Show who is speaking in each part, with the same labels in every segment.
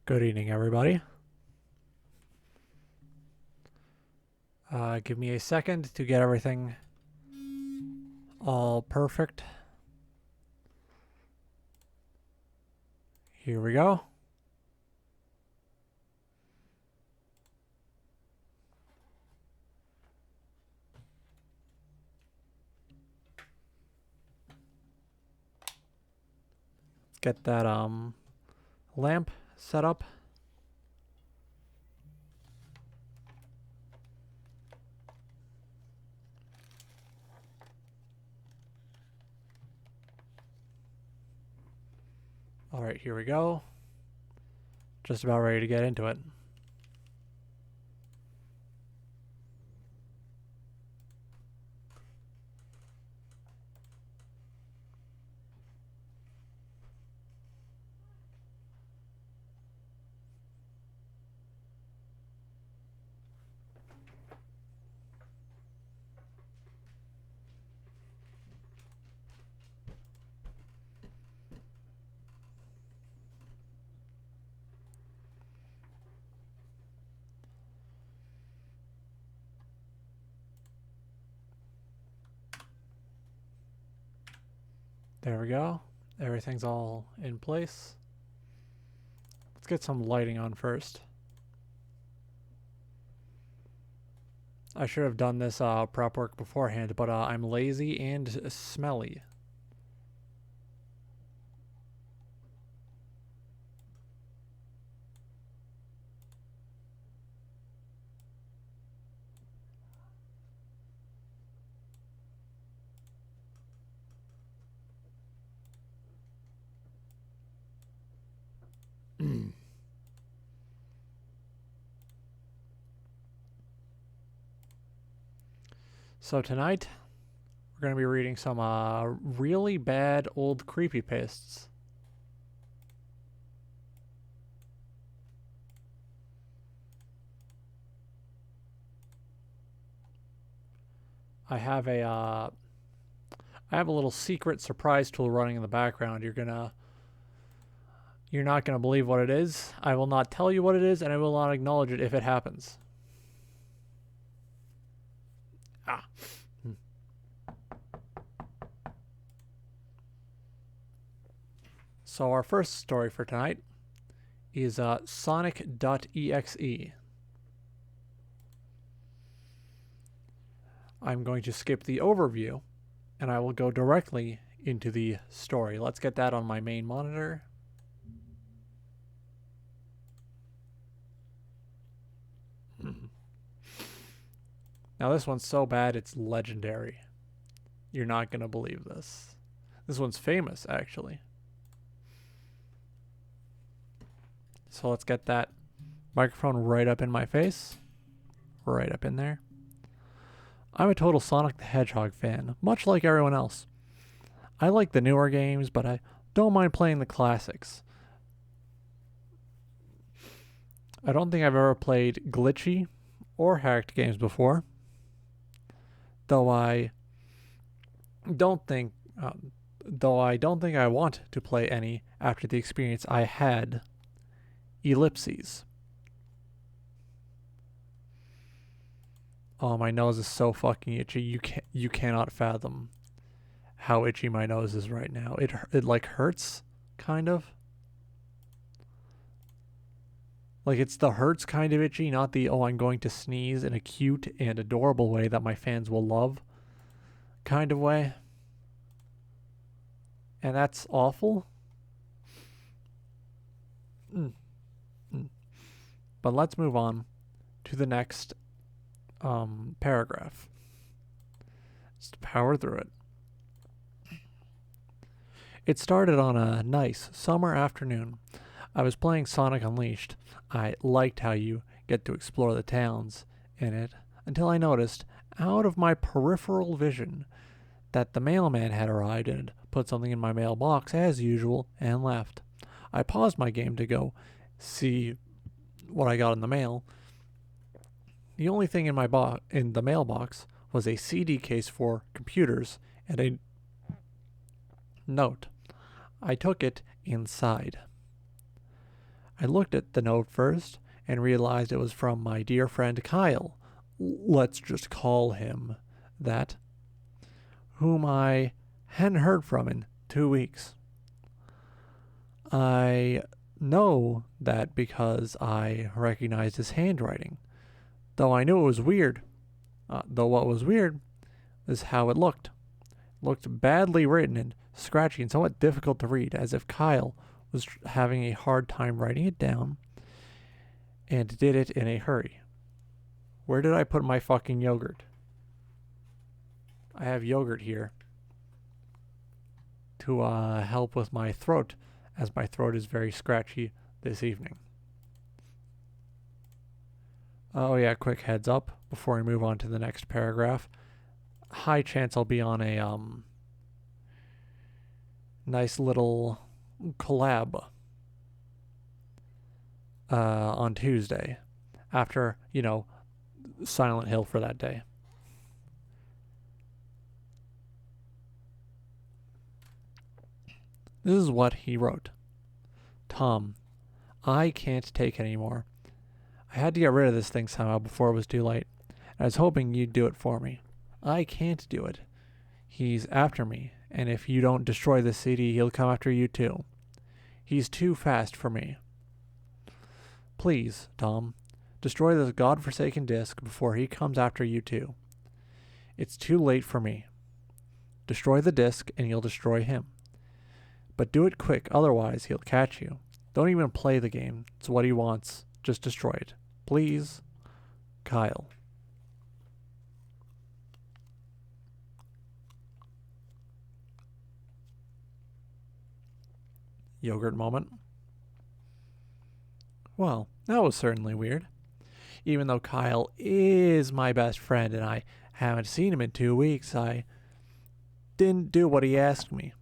Speaker 1: Good evening, everybody. Give me a second to get everything all perfect. Here we go. Get that lamp set up. All right, here we go. Just about ready to get into it. There we go. Everything's all in place. Let's get some lighting on first. I should have done this prep work beforehand, but I'm lazy and smelly. So tonight, we're going to be reading some really bad old creepypastes. I have a little secret surprise tool running in the background. You're not gonna believe what it is. I will not tell you what it is, and I will not acknowledge it if it happens. So our first story for tonight is Sonic.exe. I'm going to skip the overview, and I will go directly into the story. Let's get that on my main monitor. Now this one's so bad it's legendary. You're not going to believe this. This one's famous, actually. So let's get that microphone right up in my face. Right up in there. I'm a total Sonic the Hedgehog fan, much like everyone else. I like the newer games, but I don't mind playing the classics. I don't think I've ever played glitchy or hacked games before, though I don't think I want to play any after the experience I had. Ellipses. Oh, my nose is so fucking itchy. You cannot fathom how itchy my nose is right now. It like hurts, kind of. Like it's the hurts kind of itchy, not the I'm going to sneeze in a cute and adorable way that my fans will love kind of way. And that's awful. But let's move on to the next paragraph. Just power through it. It started on a nice summer afternoon. I was playing Sonic Unleashed. I liked how you get to explore the towns in it until I noticed, out of my peripheral vision, that the mailman had arrived and put something in my mailbox as usual and left. I paused my game to go see what I got in the mail. The only thing in the mailbox was a CD case for computers and a note. I took it inside. I looked at the note first and realized it was from my dear friend Kyle. Let's just call him that. Whom I hadn't heard from in 2 weeks. I know that because I recognized his handwriting. Though I knew it was weird. Though what was weird is how it looked. It looked badly written and scratchy and somewhat difficult to read, as if Kyle was having a hard time writing it down and did it in a hurry. Where did I put my fucking yogurt? I have yogurt here to help with my throat, as my throat is very scratchy this evening. Oh yeah, quick heads up before we move on to the next paragraph. High chance I'll be on a nice little collab on Tuesday after, Silent Hill for that day. This is what he wrote. Tom, I can't take anymore. I had to get rid of this thing somehow before it was too late. I was hoping you'd do it for me. I can't do it. He's after me, and if you don't destroy the CD, he'll come after you too. He's too fast for me. Please, Tom, destroy this godforsaken disc before he comes after you too. It's too late for me. Destroy the disc, and you'll destroy him. But do it quick, otherwise he'll catch you. Don't even play the game. It's what he wants. Just destroy it. Please, Kyle. Yogurt moment. Well, that was certainly weird. Even though Kyle is my best friend and I haven't seen him in 2 weeks, I didn't do what he asked me.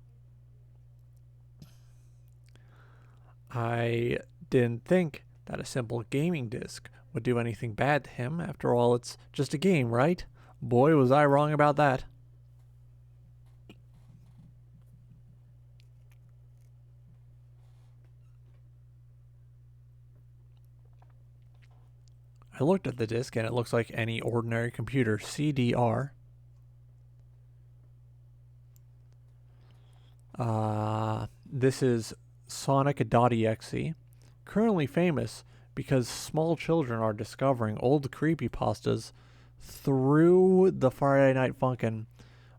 Speaker 1: I didn't think that a simple gaming disc would do anything bad to him. After all, it's just a game, right? Boy, was I wrong about that. I looked at the disc and it looks like any ordinary computer CDR. This is Sonic.exe, currently famous because small children are discovering old creepypastes through the Friday Night Funkin'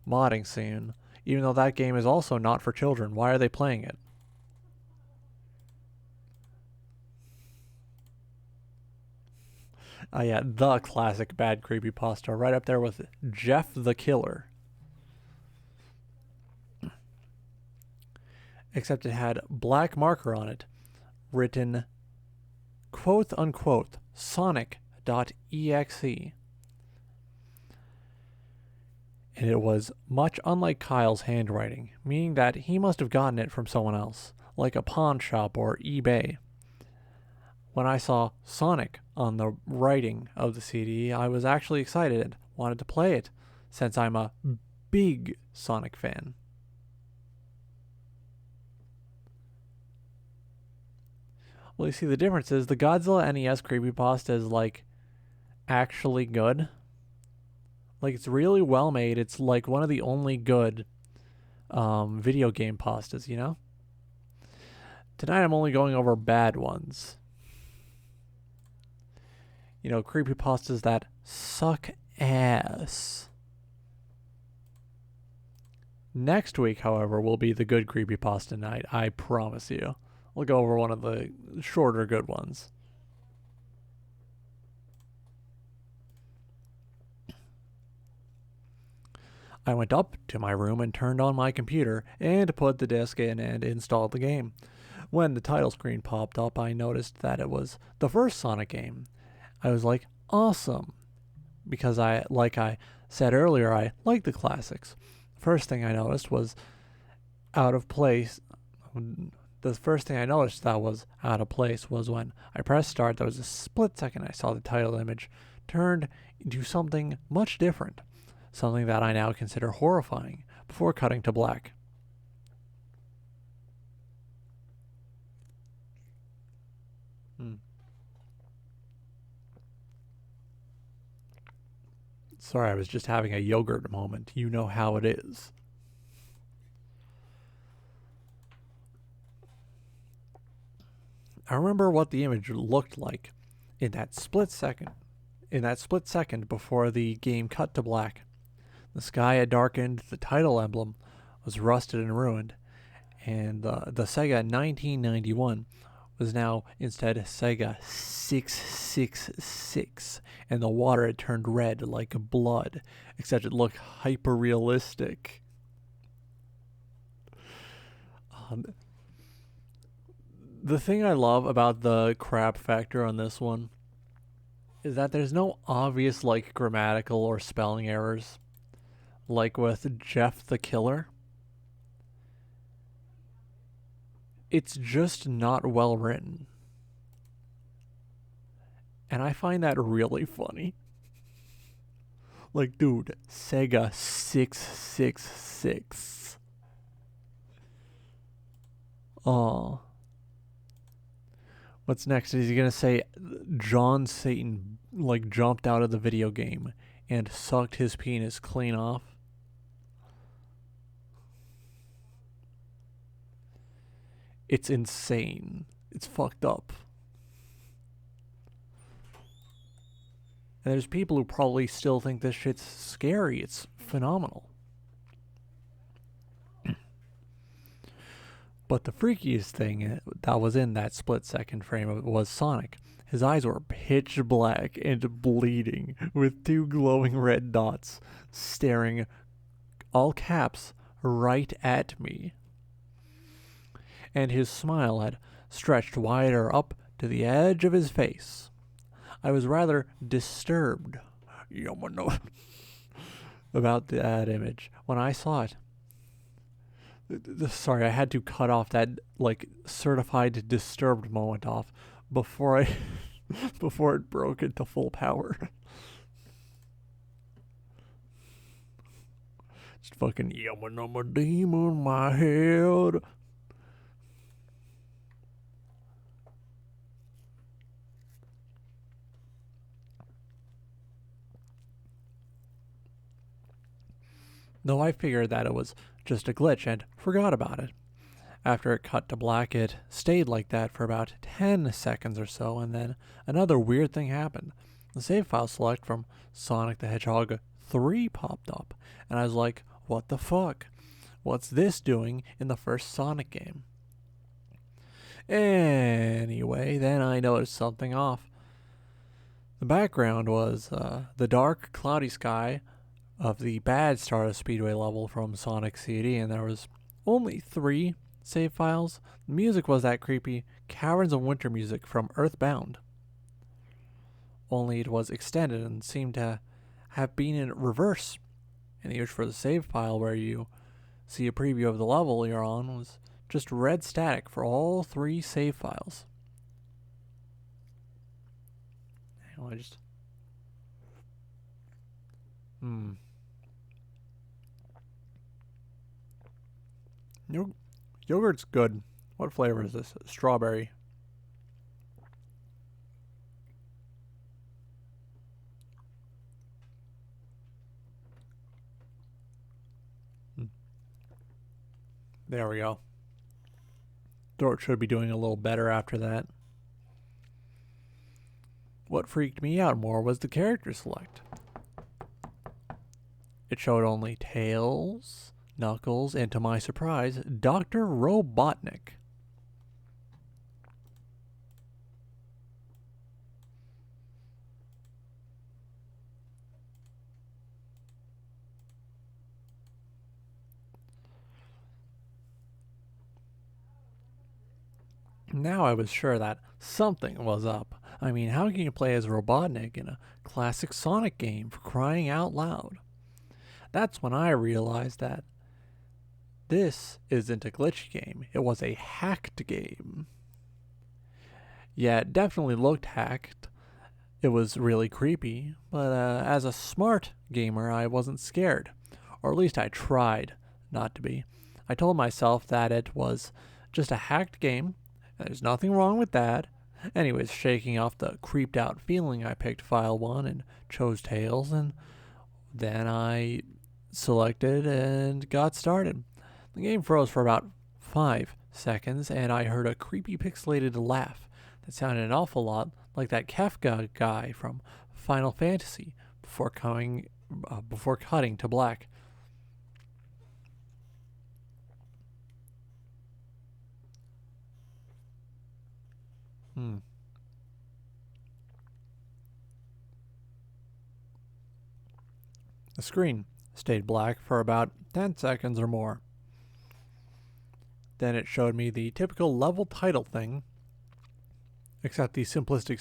Speaker 1: modding scene, even though that game is also not for children. Why are they playing it? Yeah, the classic bad creepypasta, right up there with Jeff the Killer. except it had black marker on it, written quote unquote Sonic.exe. And it was much unlike Kyle's handwriting, meaning that he must have gotten it from someone else, like a pawn shop or eBay. When I saw Sonic on the writing of the CD, I was actually excited and wanted to play it, since I'm a big Sonic fan. Well, you see, the difference is the Godzilla NES creepypasta is, like, actually good. Like, it's really well made. It's, like, one of the only good video game pastas, you know? Tonight I'm only going over bad ones. You know, creepypastas that suck ass. Next week, however, will be the good creepypasta night, I promise you. We'll go over one of the shorter good ones. I went up to my room and turned on my computer and put the disc in and installed the game. When the title screen popped up, I noticed that it was the first Sonic game. I was like, awesome. Because like I said earlier, I like the classics. First thing I noticed was out of place. The first thing I noticed that was out of place was when I pressed start. There was a split second I saw the title image turned into something much different. Something that I now consider horrifying, before cutting to black. Sorry, I was just having a yogurt moment. You know how it is. I remember what the image looked like in that split second. Before the game cut to black. The sky had darkened, the title emblem was rusted and ruined, and the Sega 1991 was now instead Sega 666, and the water had turned red like blood, except it looked hyper-realistic. The thing I love about the crap factor on this one is that there's no obvious, like, grammatical or spelling errors, like with Jeff the Killer. It's just not well written. And I find that really funny. Like, dude, Sega 666. Oh. What's next? Is he gonna say John Satan, like, jumped out of the video game and sucked his penis clean off? It's insane. It's fucked up. And there's people who probably still think this shit's scary. It's phenomenal. But the freakiest thing that was in that split-second frame was Sonic. His eyes were pitch black and bleeding, with two glowing red dots staring, all caps, right at me. And his smile had stretched wider up to the edge of his face. I was rather disturbed about that image when I saw it. Sorry, I had to cut off that, like, certified disturbed moment off before before it broke into full power. Just fucking yama demon my head. Though I figured that it was just a glitch and forgot about it. After it cut to black, it stayed like that for about 10 seconds or so, and then another weird thing happened. The save file select from Sonic the Hedgehog 3 popped up, and I was like, what the fuck? What's this doing in the first Sonic game? Anyway, then I noticed something off. The background was the dark, cloudy sky of the bad Stardust Speedway level from Sonic CD, and there was only 3 save files, the music was that creepy Caverns of Winter music from Earthbound. Only it was extended and seemed to have been in reverse. And the image for the save file where you see a preview of the level you're on was just red static for all 3 save files. Hang on, Yogurt's good. What flavor is this? Strawberry. There we go. Throat should be doing a little better after that. What freaked me out more was the character select. It showed only Tails, Knuckles, and to my surprise, Dr. Robotnik. Now I was sure that something was up. I mean, how can you play as Robotnik in a classic Sonic game, for crying out loud? That's when I realized that this isn't a glitchy game. It was a hacked game. Yeah, it definitely looked hacked. It was really creepy, but as a smart gamer, I wasn't scared. Or at least I tried not to be. I told myself that it was just a hacked game. There's nothing wrong with that. Anyways, shaking off the creeped out feeling, I picked file 1 and chose Tails, and then I selected and got started. The game froze for about 5 seconds, and I heard a creepy pixelated laugh that sounded an awful lot like that Kefka guy from Final Fantasy before cutting to black. The screen stayed black for about 10 seconds or more. Then it showed me the typical level title thing, except the simplistic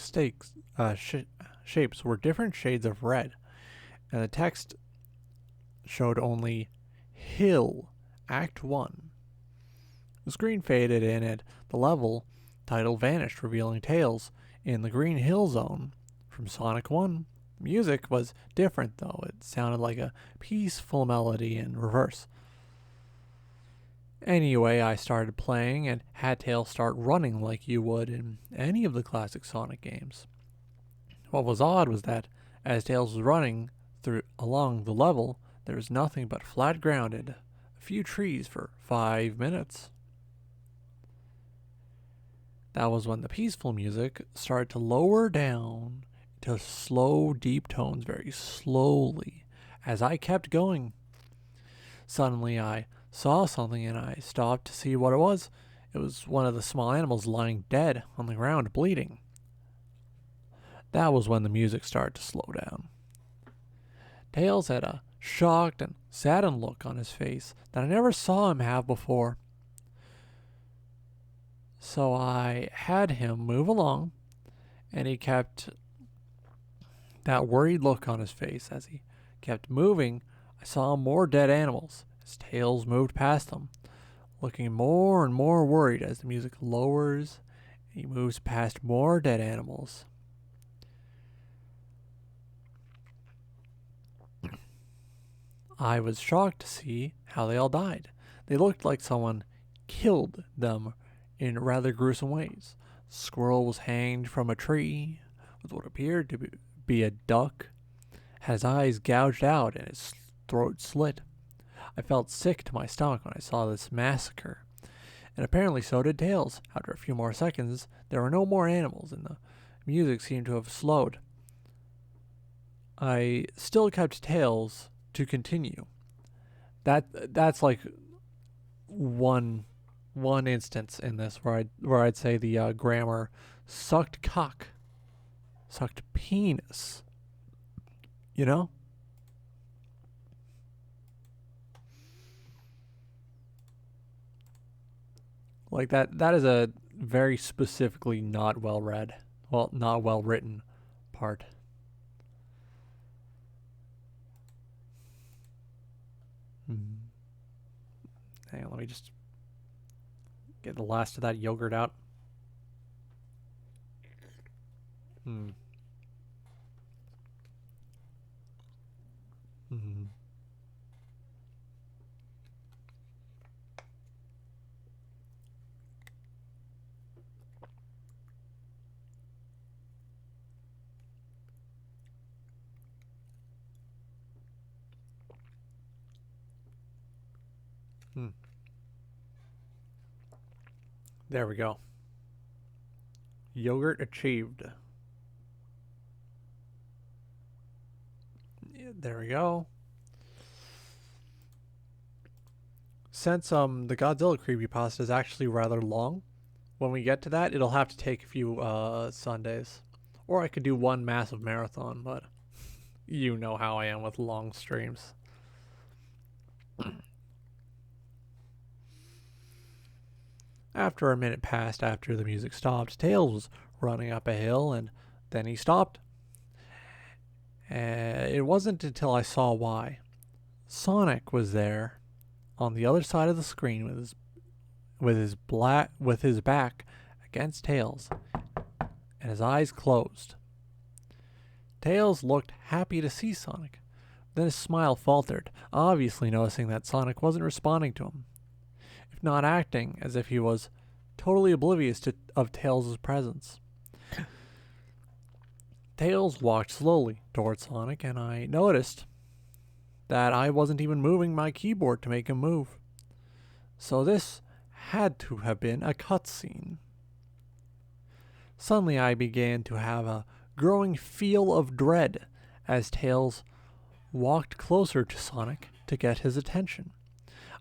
Speaker 1: shapes were different shades of red, and the text showed only Hill, Act 1. The screen faded in and the level title vanished, revealing Tails in the Green Hill Zone from Sonic 1. The music was different, though. It sounded like a peaceful melody in reverse. Anyway, I started playing and had Tails start running like you would in any of the classic Sonic games. What was odd was that as Tails was running along the level, there was nothing but flat ground and a few trees for 5 minutes. That was when the peaceful music started to lower down to slow, deep tones very slowly as I kept going. Suddenly, I saw something and I stopped to see what it was. It was one of the small animals lying dead on the ground, bleeding. That was when the music started to slow down. Tails had a shocked and saddened look on his face that I never saw him have before. So I had him move along, and he kept that worried look on his face. As he kept moving, I saw more dead animals. His Tails moved past them, looking more and more worried as the music lowers. He moves past more dead animals. I was shocked to see how they all died. They looked like someone killed them in rather gruesome ways. The squirrel was hanged from a tree with what appeared to be a duck, had his eyes gouged out and his throat slit. I felt sick to my stomach when I saw this massacre, and apparently so did Tails. After a few more seconds, there were no more animals, and the music seemed to have slowed. I still kept Tails to continue. That's like one instance in this where I'd say the grammar sucked cock, sucked penis. You know? Like that is a very specifically not well read, well, not well written part. Mm. Hang on, let me just get the last of that yogurt out. Hmm. Mm. Mm. There we go. Yogurt achieved. Yeah, there we go. Since the Godzilla creepypasta is actually rather long, when we get to that, it'll have to take a few Sundays. Or I could do one massive marathon, but you know how I am with long streams. After a minute passed after the music stopped, Tails was running up a hill and then he stopped. It wasn't until I saw why. Sonic was there on the other side of the screen with his back against Tails and his eyes closed. Tails looked happy to see Sonic. Then his smile faltered, obviously noticing that Sonic wasn't responding to him, if not acting as if he was totally oblivious of Tails' presence. Tails walked slowly towards Sonic, and I noticed that I wasn't even moving my keyboard to make him move. So this had to have been a cutscene. Suddenly I began to have a growing feel of dread as Tails walked closer to Sonic to get his attention.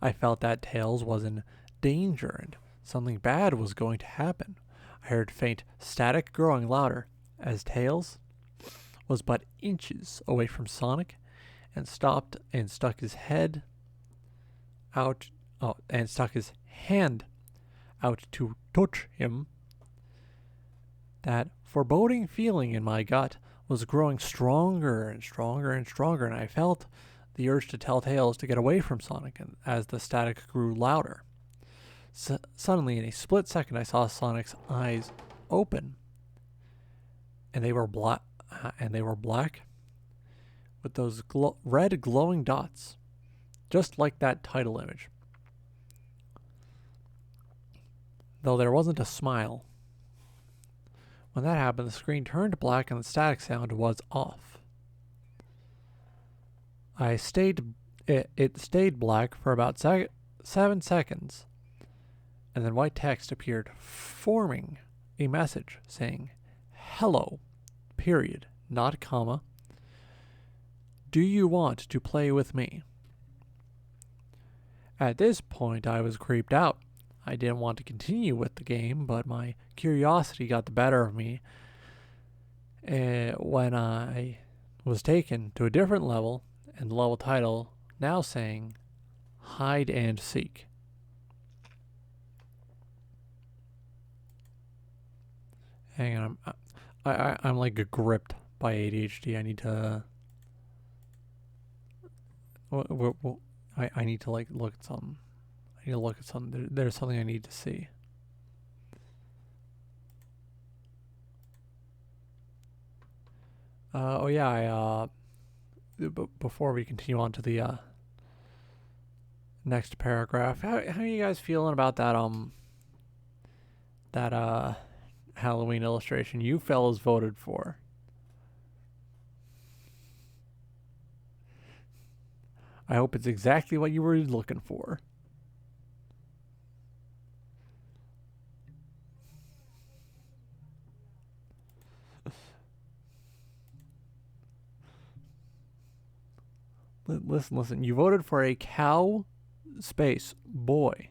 Speaker 1: I felt that Tails was in danger and something bad was going to happen. I heard faint static growing louder as Tails was but inches away from Sonic and stopped and stuck his head out and stuck his hand out to touch him. That foreboding feeling in my gut was growing stronger and stronger and stronger, and I felt the urge to tell Tails to get away from Sonic as the static grew louder. Suddenly, in a split second, I saw Sonic's eyes open, and they were black. With those red glowing dots, just like that title image. Though there wasn't a smile. When that happened, the screen turned black and the static sound was off. It stayed black for about 7 seconds, and then white text appeared, forming a message saying, "Hello, period, not comma. Do you want to play with me?" At this point, I was creeped out. I didn't want to continue with the game, but my curiosity got the better of me when I was taken to a different level, and the level title now saying "Hide and Seek." Hang on, I'm like gripped by ADHD. I need to. I need to like look at something. I need to look at something. There's something I need to see. Oh yeah, before we continue on to the next paragraph, how are you guys feeling about that Halloween illustration you fellas voted for? I hope it's exactly what you were looking for. Listen. You voted for a cow space boy,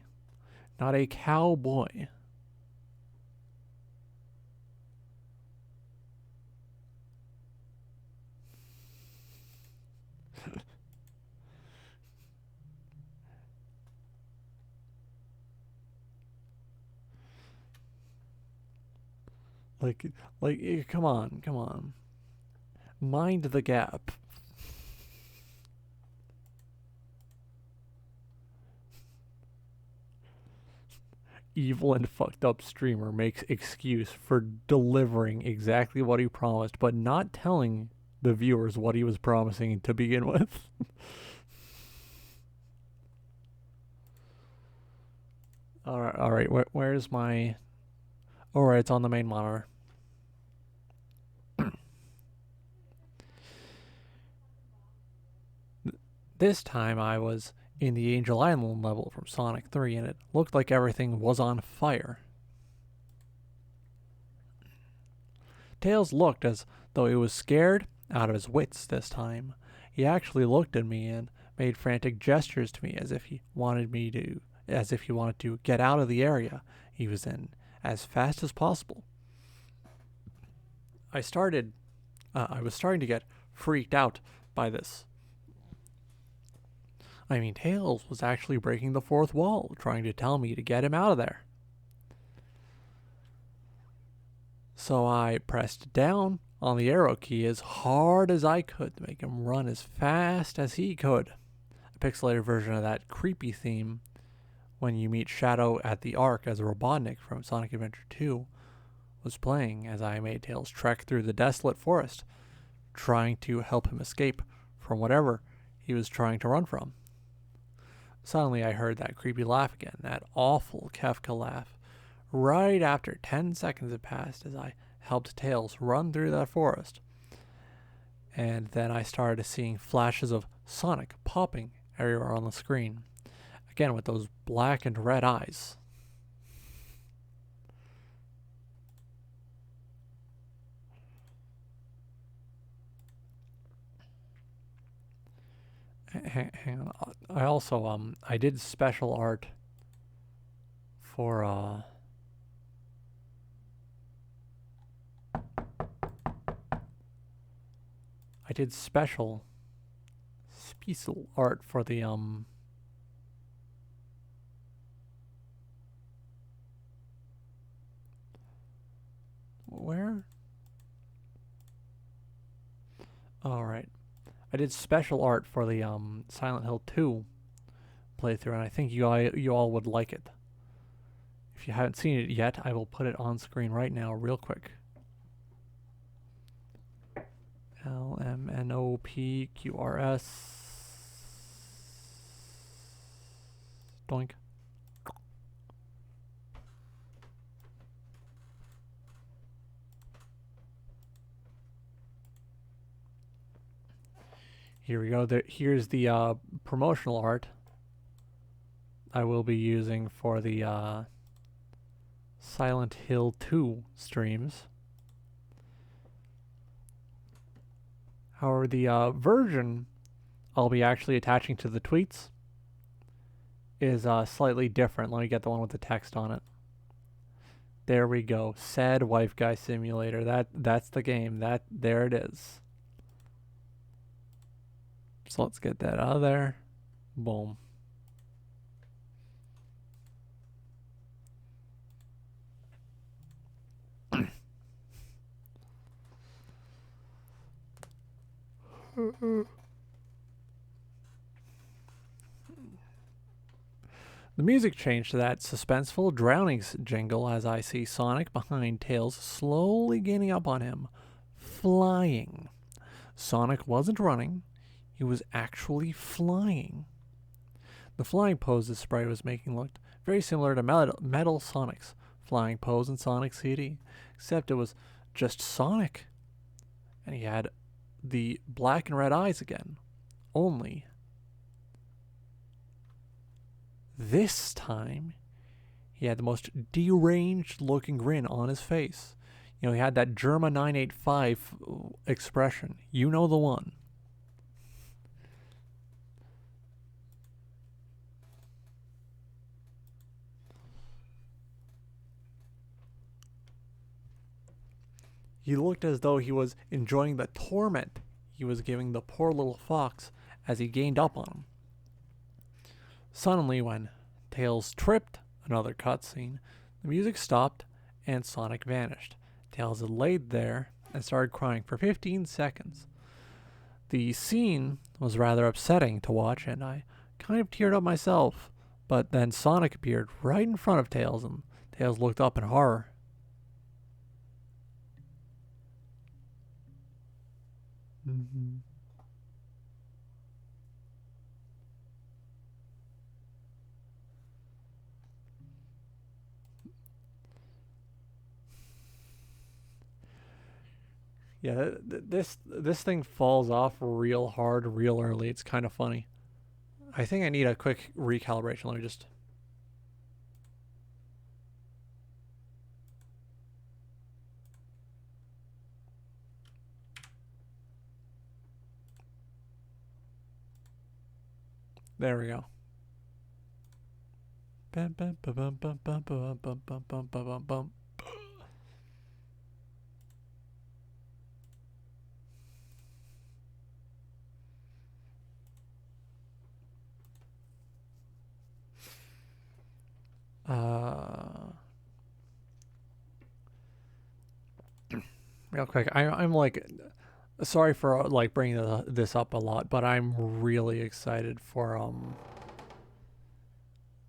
Speaker 1: not a cowboy. Like, come on, come on. Mind the gap. Evil and fucked up streamer makes excuse for delivering exactly what he promised, but not telling the viewers what he was promising to begin with. All right. Where's my? All right, it's on the main monitor. This time I was in the Angel Island level from Sonic 3, and it looked like everything was on fire. Tails looked as though he was scared out of his wits this time. He actually looked at me and made frantic gestures to me as if he wanted to get out of the area he was in as fast as possible. I was starting to get freaked out by this. I mean, Tails was actually breaking the fourth wall, trying to tell me to get him out of there. So I pressed down on the arrow key as hard as I could to make him run as fast as he could. A pixelated version of that creepy theme when you meet Shadow at the Ark as a Robotnik from Sonic Adventure 2 was playing as I made Tails trek through the desolate forest, trying to help him escape from whatever he was trying to run from. Suddenly I heard that creepy laugh again, that awful Kefka laugh, right after 10 seconds had passed as I helped Tails run through that forest. And then I started seeing flashes of Sonic popping everywhere on the screen, again with those black and red eyes. Hang on. I also I did special art for I did special art for the where? All right. I did special art for the Silent Hill 2 playthrough, and I think you all would like it. If you haven't seen it yet, I will put it on screen right now real quick. LMNOPQRS. Doink. Here we go. Here's the promotional art I will be using for the Silent Hill 2 streams. However, the version I'll be actually attaching to the tweets is slightly different. Let me get the one with the text on it. There we go. Sad Wife Guy Simulator. That's the game. There it is. So let's get that out of there. Boom. The music changed to that suspenseful drownings jingle as I see Sonic behind Tails slowly gaining up on him, flying. Sonic wasn't running, he was actually flying. The flying pose this sprite was making looked very similar to Metal Sonic's flying pose in Sonic CD, except it was just Sonic. And he had the black and red eyes again. Only this time, he had the most deranged looking grin on his face. You know, he had that Germa 985 expression. You know the one. He looked as though he was enjoying the torment he was giving the poor little fox as he gained up on him. Suddenly, when Tails tripped, another cutscene, the music stopped and Sonic vanished, Tails had laid there and started crying for 15 seconds. The scene was rather upsetting to watch, and I kind of teared up myself. But then Sonic appeared right in front of Tails, and Tails looked up in horror. Mm-hmm. Yeah, this thing falls off real hard, real early. It's kind of funny. I think I need a quick recalibration. Let me just. There we go. Bum, bum, bum, bum, bum, bum, bum, bum, bum, bum, bum, bum. Real quick, I'm like, sorry for like bringing this up a lot, but I'm really excited for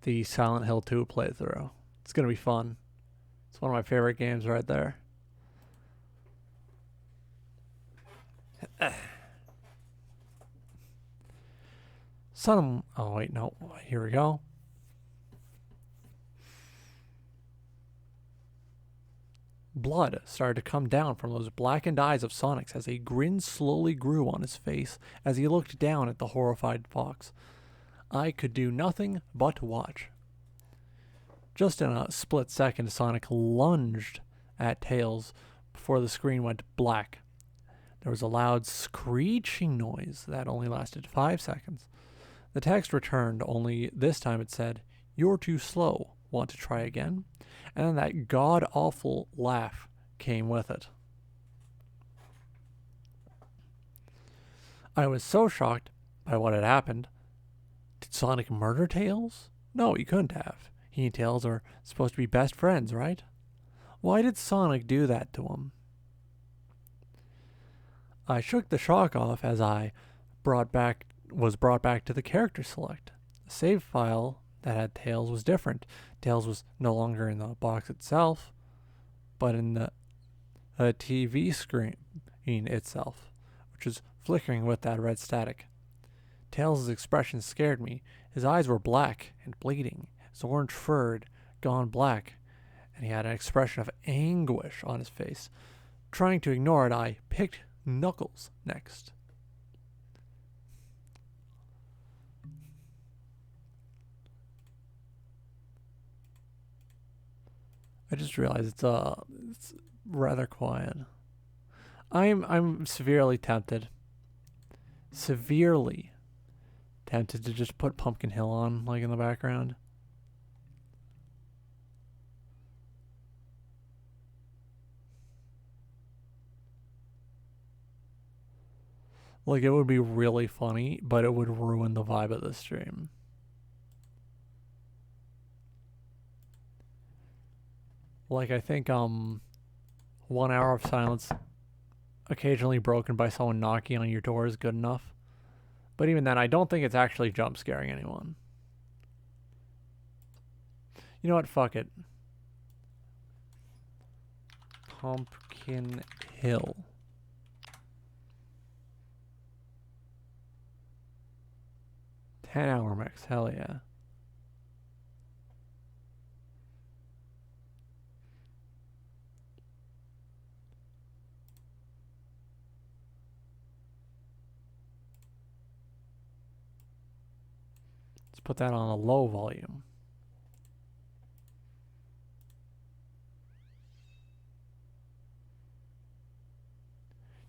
Speaker 1: the Silent Hill 2 playthrough. It's gonna be fun. It's one of my favorite games right there. Oh wait, no. Here we go. Blood started to come down from those blackened eyes of Sonic's as a grin slowly grew on his face as he looked down at the horrified fox. I could do nothing but watch. Just in a split second, Sonic lunged at Tails before the screen went black. There was a loud screeching noise that only lasted 5 seconds. The text returned, only this time it said, "You're too slow. Want to try again?" And then that god-awful laugh came with it. I was so shocked by what had happened. Did Sonic murder Tails? No, he couldn't have. He and Tails are supposed to be best friends, right? Why did Sonic do that to him? I shook the shock off as I was brought back to the character select. The save file that had Tails was different. Tails was no longer in the box itself, but in the TV screen itself, which was flickering with that red static. Tails' expression scared me. His eyes were black and bleeding, his orange fur had gone black, and he had an expression of anguish on his face. Trying to ignore it, I picked Knuckles next. I just realized it's rather quiet. I'm severely tempted. Severely tempted to just put Pumpkin Hill on, like in the background. Like, it would be really funny, but it would ruin the vibe of the stream. Like, I think 1 hour of silence occasionally broken by someone knocking on your door is good enough. But even then, I don't think it's actually jump scaring anyone. You know what? Fuck it. Pumpkin Hill. $10 mix. Hell yeah. Let's put that on a low volume.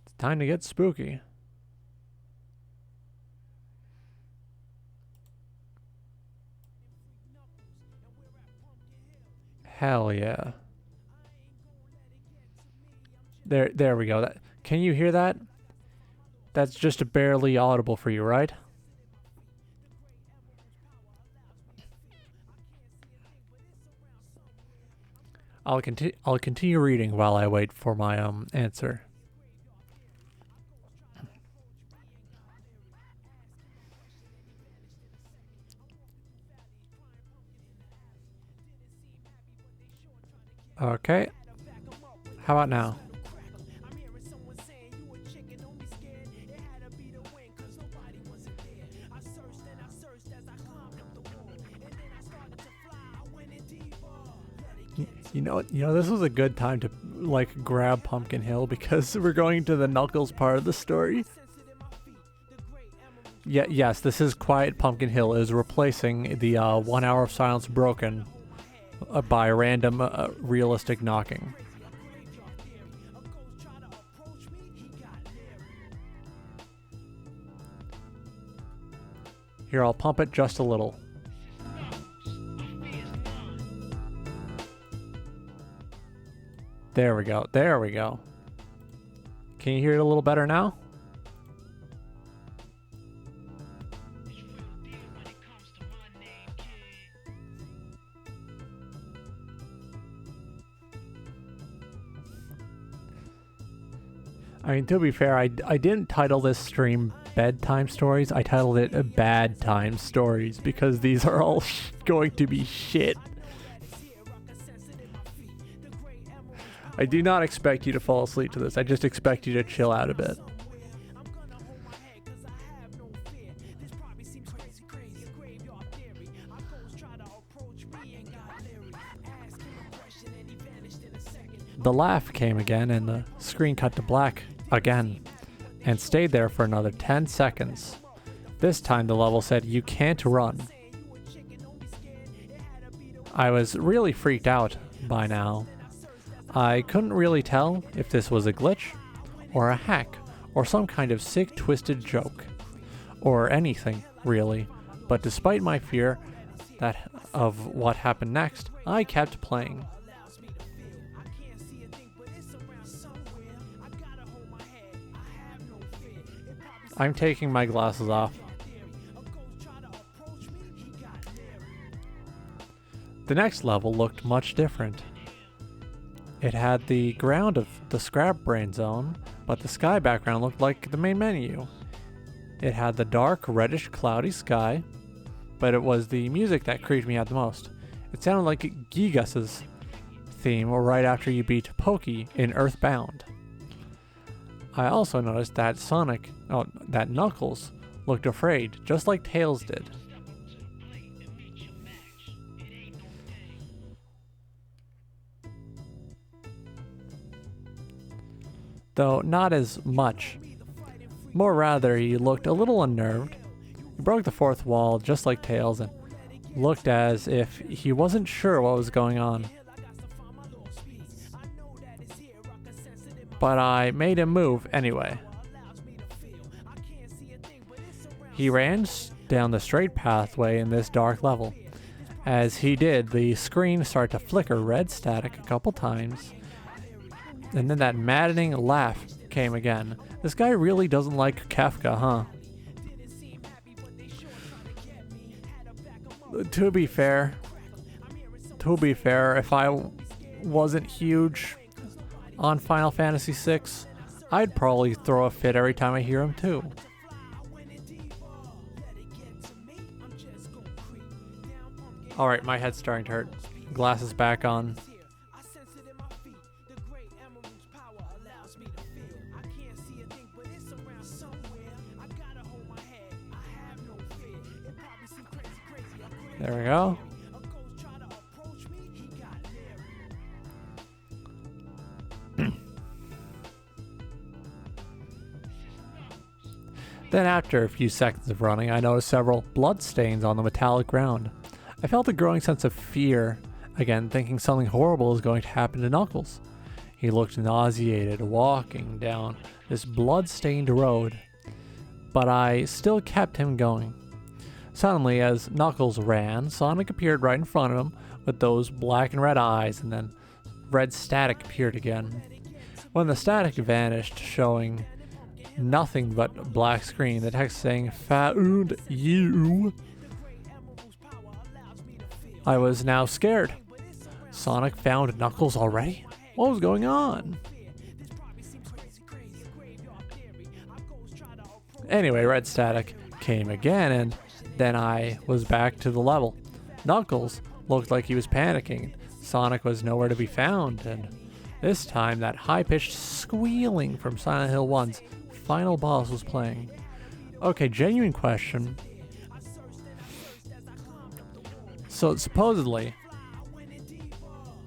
Speaker 1: It's time to get spooky. Hell yeah. There we go. Can you hear that? That's just barely audible for you, right? I'll continue reading while I wait for my answer. Okay. How about now? You know, this was a good time to like grab Pumpkin Hill because we're going to the Knuckles part of the story. Yeah, yes, this is Quiet Pumpkin Hill is replacing the 1 hour of silence broken by random realistic knocking. Here, I'll pump it just a little. There we go. There we go. Can you hear it a little better now? I mean, to be fair, I didn't title this stream Bedtime Stories. I titled it Badtime Stories because these are all going to be shit. I do not expect you to fall asleep to this. I just expect you to chill out a bit. The laugh came again and the screen cut to black again and stayed there for another 10 seconds. This time the level said you can't run. I was really freaked out by now. I couldn't really tell if this was a glitch or a hack or some kind of sick twisted joke or anything really, but despite my fear of what happened next, I kept playing. I'm taking my glasses off. The next level looked much different. It had the ground of the Scrap Brain Zone, but the sky background looked like the main menu. It had the dark, reddish, cloudy sky, but it was the music that creeped me out the most. It sounded like Gigas's theme right after you beat Pokey in Earthbound. I also noticed that that Knuckles looked afraid, just like Tails did. Though not as much. More rather, he looked a little unnerved. He broke the fourth wall just like Tails and looked as if he wasn't sure what was going on. But I made him move anyway. He ran down the straight pathway in this dark level. As he did, the screen started to flicker red static a couple times. And then that maddening laugh came again. This guy really doesn't like Kafka, huh? To be fair, if I wasn't huge on Final Fantasy VI, I'd probably throw a fit every time I hear him too. Alright, my head's starting to hurt. Glasses back on. There we go. Then after a few seconds of running, I noticed several blood stains on the metallic ground. I felt a growing sense of fear, again thinking something horrible is going to happen to Knuckles. He looked nauseated, walking down this blood-stained road, but I still kept him going. Suddenly, as Knuckles ran, Sonic appeared right in front of him with those black and red eyes, and then red static appeared again. When the static vanished, showing nothing but black screen, the text saying, "Found you." I was now scared. Sonic found Knuckles already? What was going on? Anyway, Red Static came again, and then I was back to the level. Knuckles looked like he was panicking. Sonic was nowhere to be found, and this time that high-pitched squealing from Silent Hill 1's final boss was playing. Okay, genuine question. So supposedly,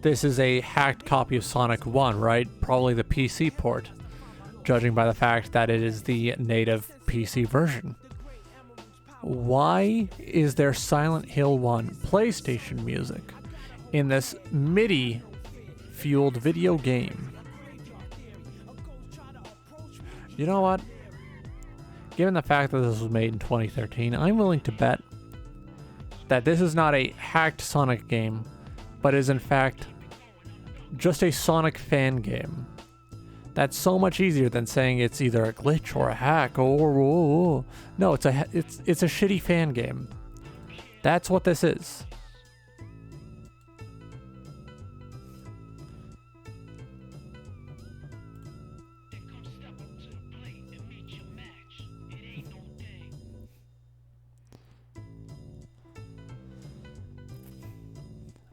Speaker 1: this is a hacked copy of Sonic 1, right? Probably the PC port, judging by the fact that it is the native PC version. Why is there Silent Hill 1 PlayStation music in this MIDI-fueled video game? You know what? Given the fact that this was made in 2013, I'm willing to bet that this is not a hacked Sonic game, but is in fact just a Sonic fan game. That's so much easier than saying it's either a glitch or a hack or no, it's a shitty fan game. That's what this is.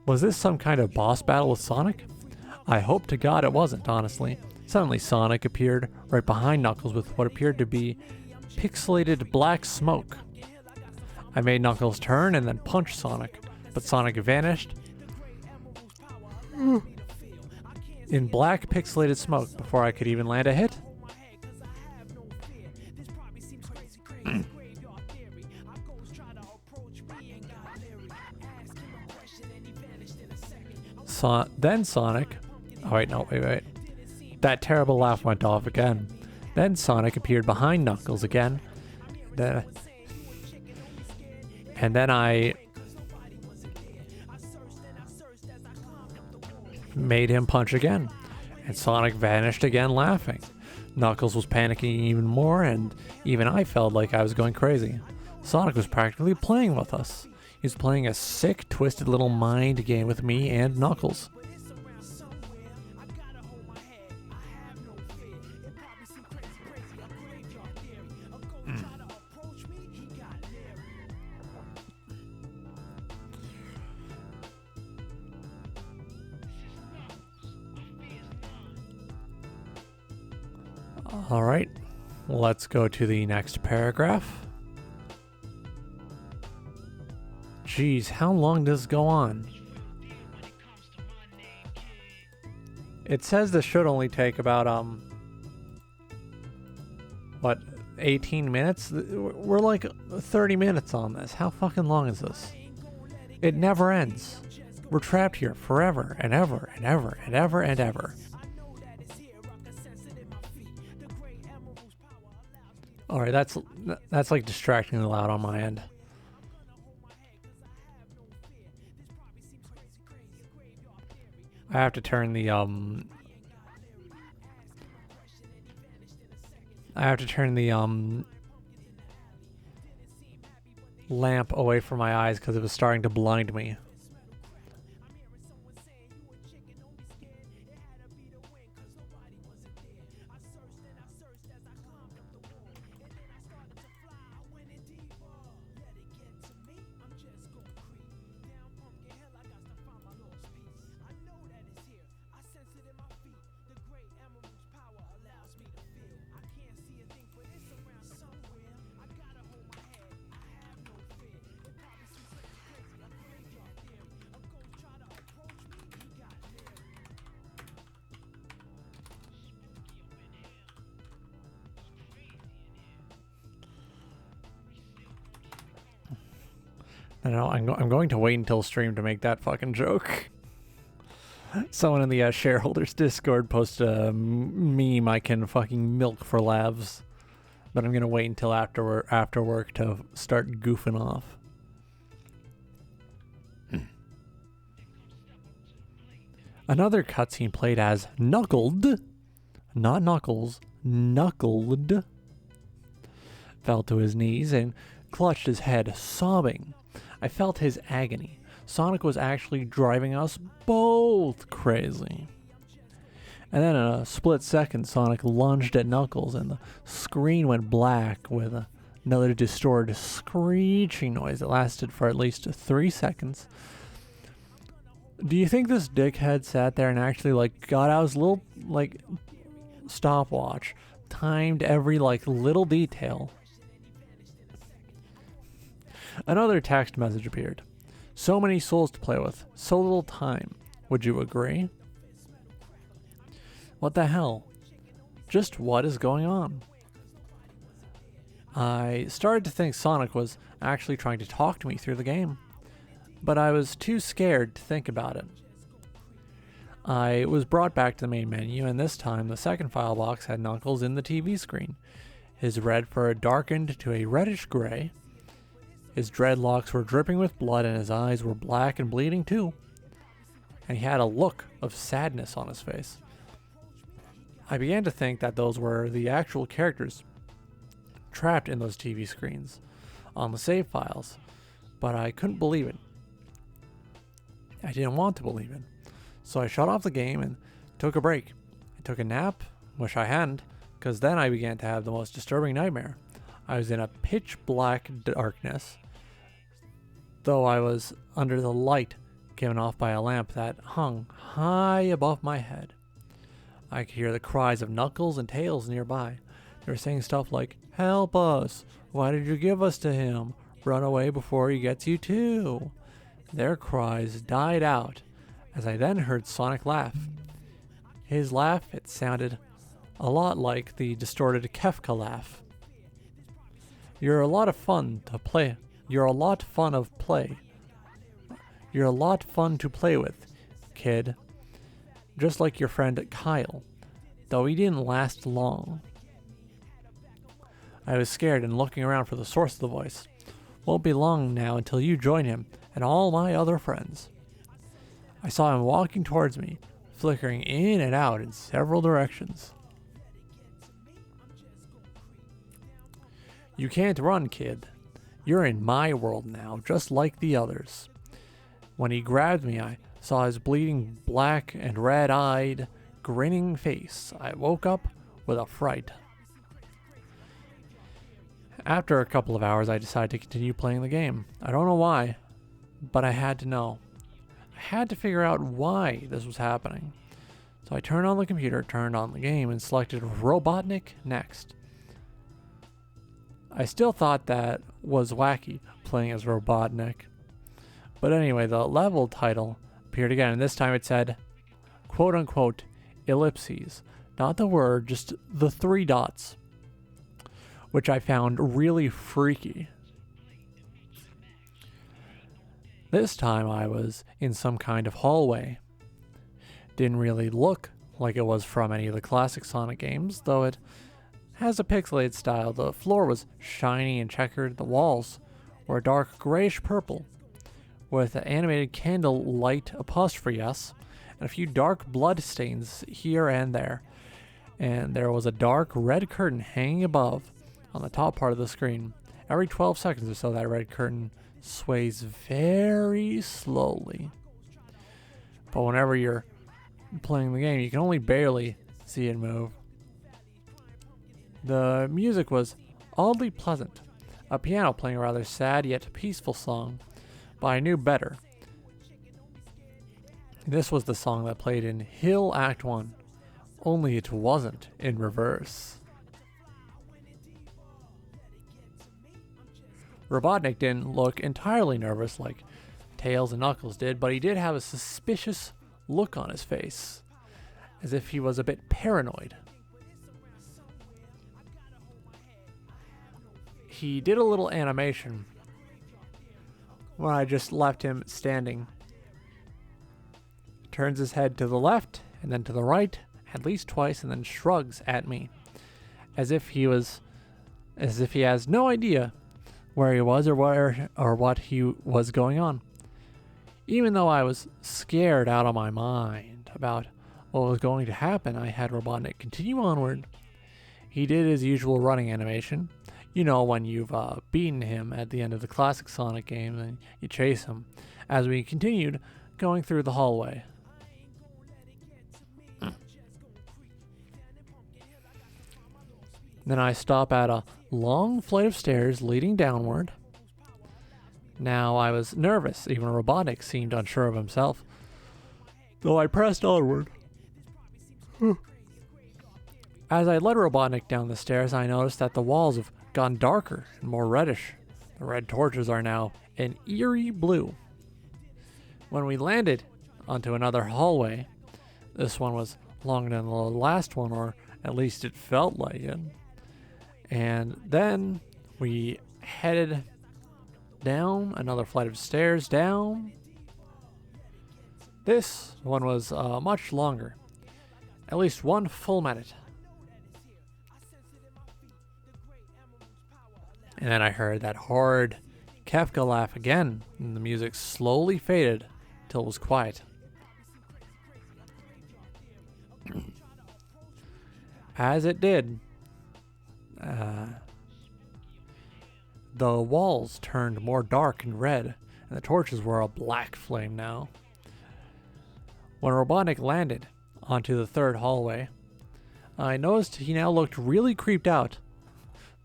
Speaker 1: Was this some kind of boss battle with Sonic? I hope to God it wasn't, honestly. Suddenly Sonic appeared right behind Knuckles with what appeared to be pixelated black smoke. I made Knuckles turn and then punch Sonic, but Sonic vanished in black pixelated smoke before I could even land a hit. Then Sonic... Oh wait, no, wait. That terrible laugh went off again. Then Sonic appeared behind Knuckles again. And then I made him punch again. And Sonic vanished again laughing. Knuckles was panicking even more, and even I felt like I was going crazy. Sonic was practically playing with us. He was playing a sick, twisted little mind game with me and Knuckles. All right, let's go to the next paragraph. Geez, how long does this go on? It says this should only take about, 18 minutes? We're like 30 minutes on this. How fucking long is this? It never ends. We're trapped here forever and ever and ever and ever and ever. Alright, that's like distractingly loud on my end. I have to turn the lamp away from my eyes because it was starting to blind me. I know, I'm going to wait until stream to make that fucking joke. Someone in the shareholders Discord posted a meme I can fucking milk for laughs. But I'm going to wait until after work to start goofing off. Another cutscene played as Knuckled, not Knuckles, Knuckled, fell to his knees and clutched his head, sobbing. I felt his agony. Sonic was actually driving us both crazy. And then in a split second, Sonic lunged at Knuckles and the screen went black with another distorted screeching noise that lasted for at least 3 seconds. Do you think this dickhead sat there and actually got out his little stopwatch, timed every little detail? Another text message appeared. So many souls to play with, so little time. Would you agree? What the hell? Just what is going on? I started to think Sonic was actually trying to talk to me through the game, but I was too scared to think about it. I was brought back to the main menu, and this time the second file box had Knuckles in the TV screen. His red fur darkened to a reddish gray. His dreadlocks were dripping with blood, and his eyes were black and bleeding too. And he had a look of sadness on his face. I began to think that those were the actual characters trapped in those TV screens on the save files, but I couldn't believe it. I didn't want to believe it. So I shut off the game and took a break. I took a nap, wish I hadn't, because then I began to have the most disturbing nightmare. I was in a pitch black darkness, though I was under the light given off by a lamp that hung high above my head. I could hear the cries of Knuckles and Tails nearby. They were saying stuff like, "Help us! Why did you give us to him? Run away before he gets you too!" Their cries died out as I then heard Sonic laugh. His laugh, it sounded a lot like the distorted Kefka laugh. You're a lot of fun to play. You're a lot fun to play with, kid. Just like your friend Kyle, though he didn't last long. I was scared and looking around for the source of the voice. Won't be long now until you join him and all my other friends. I saw him walking towards me, flickering in and out in several directions. You can't run, kid. You're in my world now, just like the others. When he grabbed me, I saw his bleeding black and red-eyed, grinning face. I woke up with a fright. After a couple of hours, I decided to continue playing the game. I don't know why, but I had to know. I had to figure out why this was happening. So I turned on the computer, turned on the game, and selected Robotnik next. I still thought that was wacky, playing as Robotnik. But anyway, the level title appeared again, and this time it said, quote-unquote, ellipses. Not the word, just the 3 dots, which I found really freaky. This time I was in some kind of hallway. Didn't really look like it was from any of the classic Sonic games, though it has a pixelated style. The floor was shiny and checkered. The walls were a dark grayish purple, with an animated candle light apostrophe S, and a few dark blood stains here and there. And there was a dark red curtain hanging above on the top part of the screen. Every 12 seconds or so, that red curtain sways very slowly. But whenever you're playing the game, you can only barely see it move. The music was oddly pleasant, a piano playing a rather sad yet peaceful song, but I knew better. This was the song that played in Hill Act 1, only it wasn't in reverse. Robotnik didn't look entirely nervous like Tails and Knuckles did, but he did have a suspicious look on his face, as if he was a bit paranoid. He did a little animation when I just left him standing. Turns his head to the left and then to the right at least twice, and then shrugs at me as if he has no idea where he was or what he was going on. Even though I was scared out of my mind about what was going to happen, I had Robotnik continue onward. He did his usual running animation. You know, when you've beaten him at the end of the classic Sonic game and you chase him, as we continued going through the hallway. Then I stop at a long flight of stairs leading downward. Now I was nervous. Even Robotnik seemed unsure of himself, though I pressed onward. As I led Robotnik down the stairs, I noticed that the walls have gone darker and more reddish. The red torches are now an eerie blue. When we landed onto another hallway, this one was longer than the last one, or at least it felt like it. And then we headed down another flight of stairs down. This one was much longer, at least one full minute. And then I heard that horrid Kefka laugh again, and the music slowly faded till it was quiet. As it did, the walls turned more dark and red, and the torches were a black flame now. When Robotnik landed onto the third hallway, I noticed he now looked really creeped out.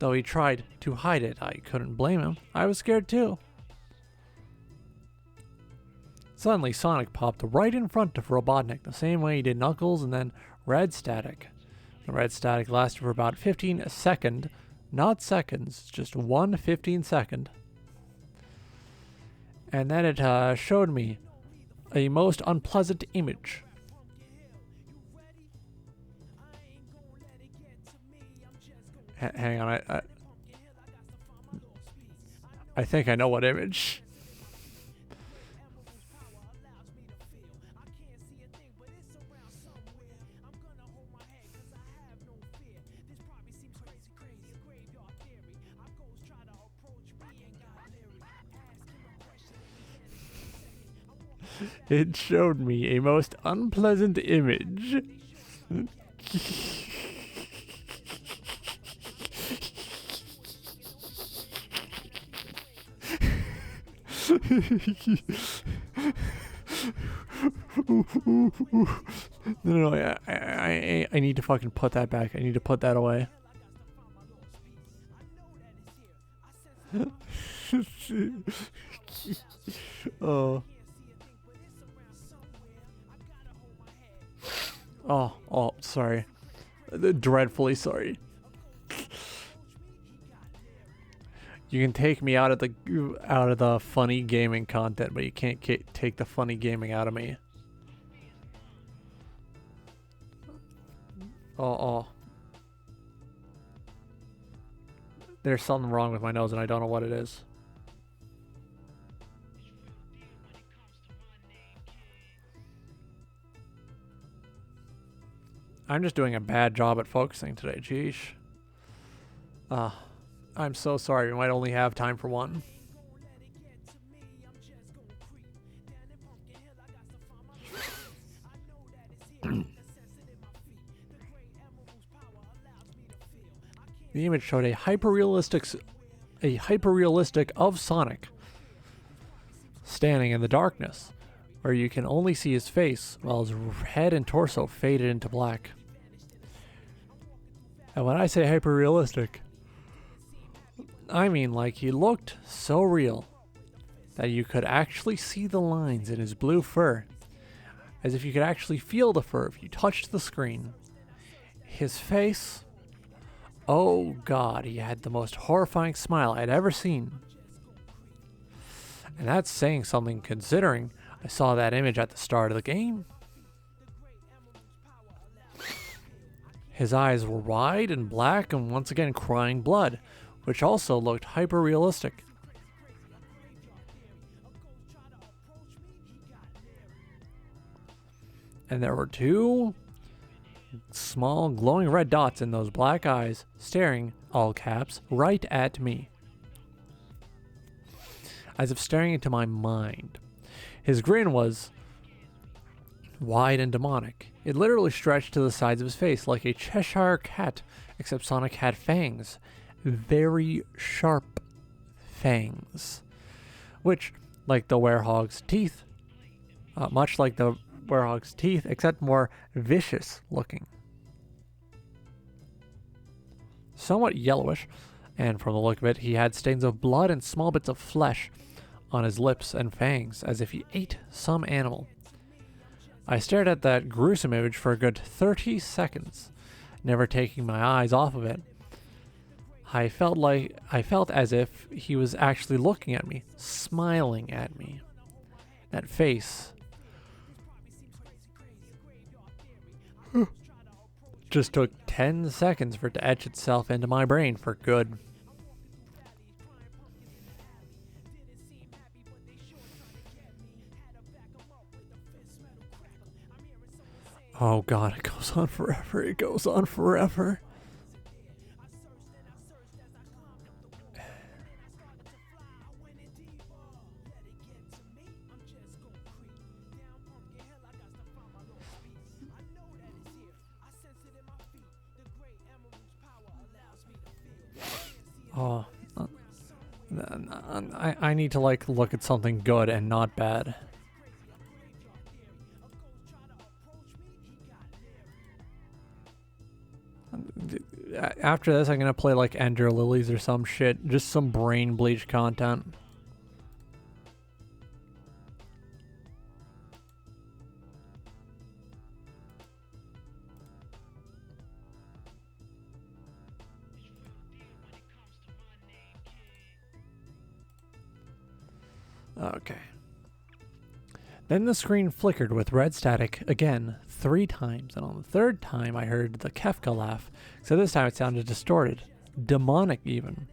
Speaker 1: Though he tried to hide it, I couldn't blame him. I was scared too. Suddenly, Sonic popped right in front of Robotnik, the same way he did Knuckles and then Red Static. The red static lasted for about 15 seconds, not seconds, just 1 15-second. And then it showed me a most unpleasant image. Hang on, I think I know what image. It showed me a most unpleasant image. No, I need to fucking put that back. I need to put that away. Oh, sorry. Dreadfully sorry. You can take me out of the funny gaming content, but you can't take the funny gaming out of me. Oh. There's something wrong with my nose and I don't know what it is. I'm just doing a bad job at focusing today, jeesh. I'm so sorry, we might only have time for one. The image showed a hyper-realistic of Sonic standing in the darkness, where you can only see his face while his head and torso faded into black. And when I say hyper-realistic, I mean like he looked so real that you could actually see the lines in his blue fur, as if you could actually feel the fur if you touched the screen. His face, oh god, he had the most horrifying smile I'd ever seen. And that's saying something considering I saw that image at the start of the game. His eyes were wide and black and once again crying blood, which also looked hyper-realistic. And there were two small glowing red dots in those black eyes staring, all caps, right at me. As if staring into my mind. His grin was wide and demonic. It literally stretched to the sides of his face like a Cheshire cat, except Sonic had fangs. Very sharp fangs. Which like the werehog's teeth. Much like the werehog's teeth, except more vicious looking. Somewhat yellowish, and from the look of it, he had stains of blood and small bits of flesh on his lips and fangs, as if he ate some animal. I stared at that gruesome image for a good 30 seconds, never taking my eyes off of it. I felt as if he was actually looking at me, smiling at me. That face just took 10 seconds for it to etch itself into my brain for good. Oh God, it goes on forever. It goes on forever. Oh, I need to like look at something good and not bad. After this, I'm gonna play like Ender Lilies or some shit, just some brain bleach content. Okay. Then the screen flickered with red static again 3 times, and on the 3rd time I heard the Kefka laugh, so this time it sounded distorted, demonic even.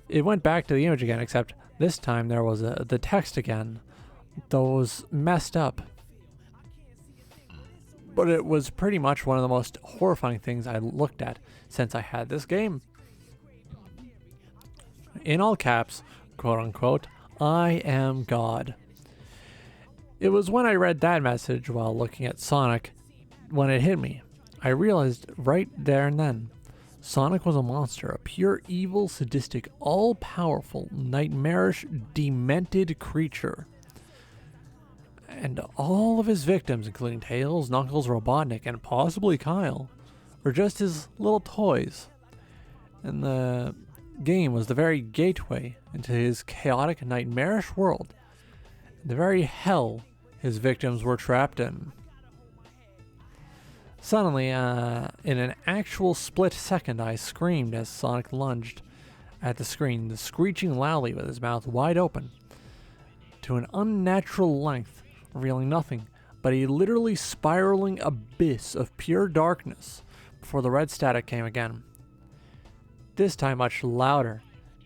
Speaker 1: It went back to the image again, except this time there was the text again, though it was messed up. But it was pretty much one of the most horrifying things I looked at since I had this game. In all caps, quote unquote, I am God. It was when I read that message while looking at Sonic when it hit me. I realized right there and then, Sonic was a monster, a pure evil, sadistic, all-powerful, nightmarish, demented creature. And all of his victims, including Tails, Knuckles, Robotnik, and possibly Kyle, were just his little toys. And the game was the very gateway into his chaotic, nightmarish world, the very hell his victims were trapped in. Suddenly, in an actual split second, I screamed as Sonic lunged at the screen, screeching loudly with his mouth wide open, to an unnatural length, revealing nothing but a literally spiraling abyss of pure darkness before the red static came again. This time much louder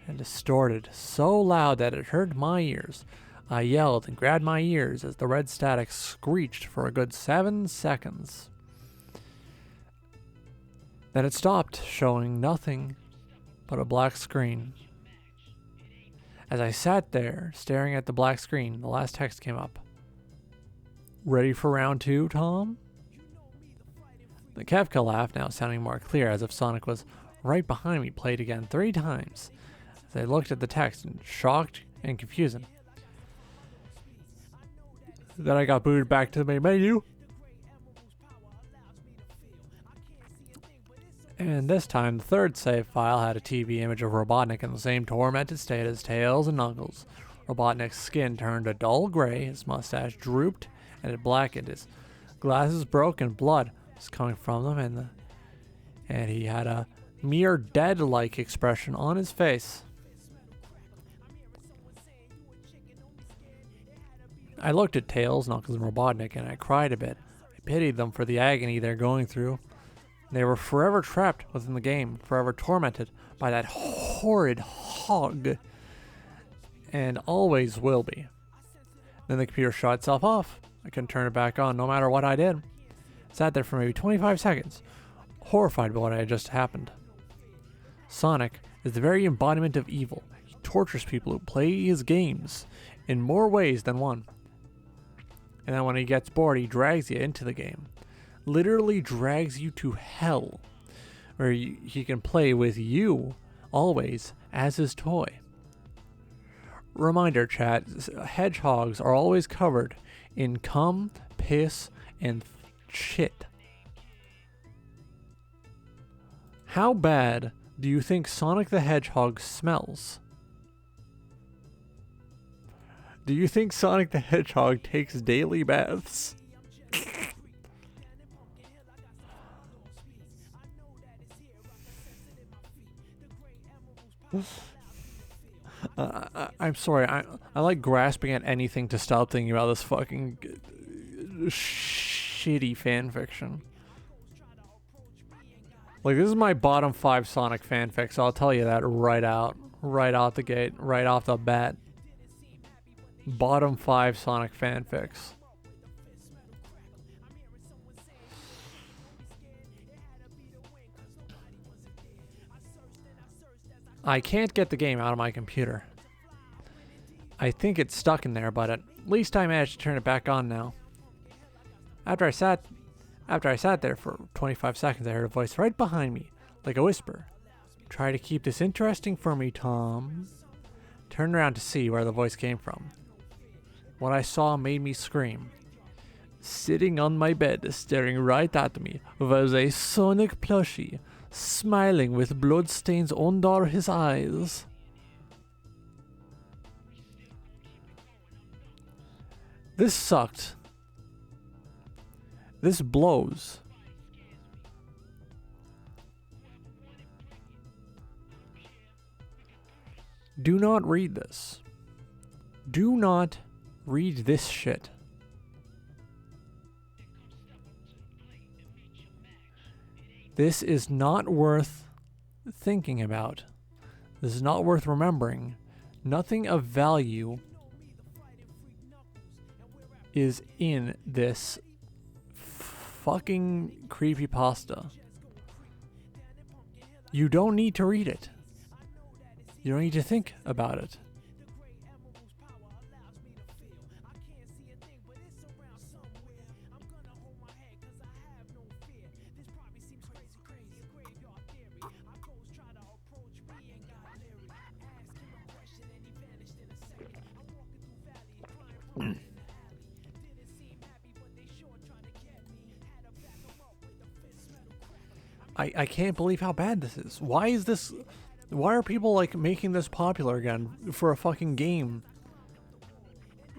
Speaker 1: and distorted, so loud that it hurt my ears. I yelled and grabbed my ears as the red static screeched for a good 7 seconds. Then it stopped, showing nothing but a black screen. As I sat there, staring at the black screen, the last text came up. Ready for round 2, Tom? The Kefka laugh, now sounding more clear as if Sonic was right behind me, played again 3 times. As I looked at the text in shocked and confusion. Then I got booted back to the main menu. And this time, the 3rd save file had a TV image of Robotnik in the same tormented state as Tails and Knuckles. Robotnik's skin turned a dull gray, his mustache drooped, and it blackened. His glasses broke and blood was coming from them, and he had a mere dead-like expression on his face. I looked at Tails, Knuckles, and Robotnik, and I cried a bit. I pitied them for the agony they're going through. They were forever trapped within the game, forever tormented by that horrid hog, and always will be. Then the computer shut itself off. I couldn't turn it back on no matter what I did. Sat there for maybe 25 seconds, horrified by what had just happened. Sonic is the very embodiment of evil. He tortures people who play his games in more ways than one. And then when he gets bored, he drags you into the game. Literally drags you to hell, where he can play with you always as his toy. Reminder, chat, hedgehogs are always covered in cum, piss, and shit. How bad do you think Sonic the Hedgehog smells? Do you think Sonic the Hedgehog takes daily baths? I'm sorry. I like grasping at anything to stop thinking about this fucking shitty fanfiction. Like, this is my bottom 5 Sonic fanfic, so I'll tell you that right out the gate, right off the bat. Bottom 5 Sonic fanfics. I can't get the game out of my computer. I think it's stuck in there, but at least I managed to turn it back on now. After I sat there for 25 seconds, I heard a voice right behind me, like a whisper. Try to keep this interesting for me, Tom. Turned around to see where the voice came from. What I saw made me scream. Sitting on my bed, staring right at me, was a Sonic plushie, smiling with bloodstains under his eyes. This sucked. This blows. Do not read this. Do not read this shit. This is not worth thinking about. This is not worth remembering. Nothing of value is in this fucking creepypasta. You don't need to read it. You don't need to think about it. I can't believe how bad this is. Why are people like making this popular again for a fucking game?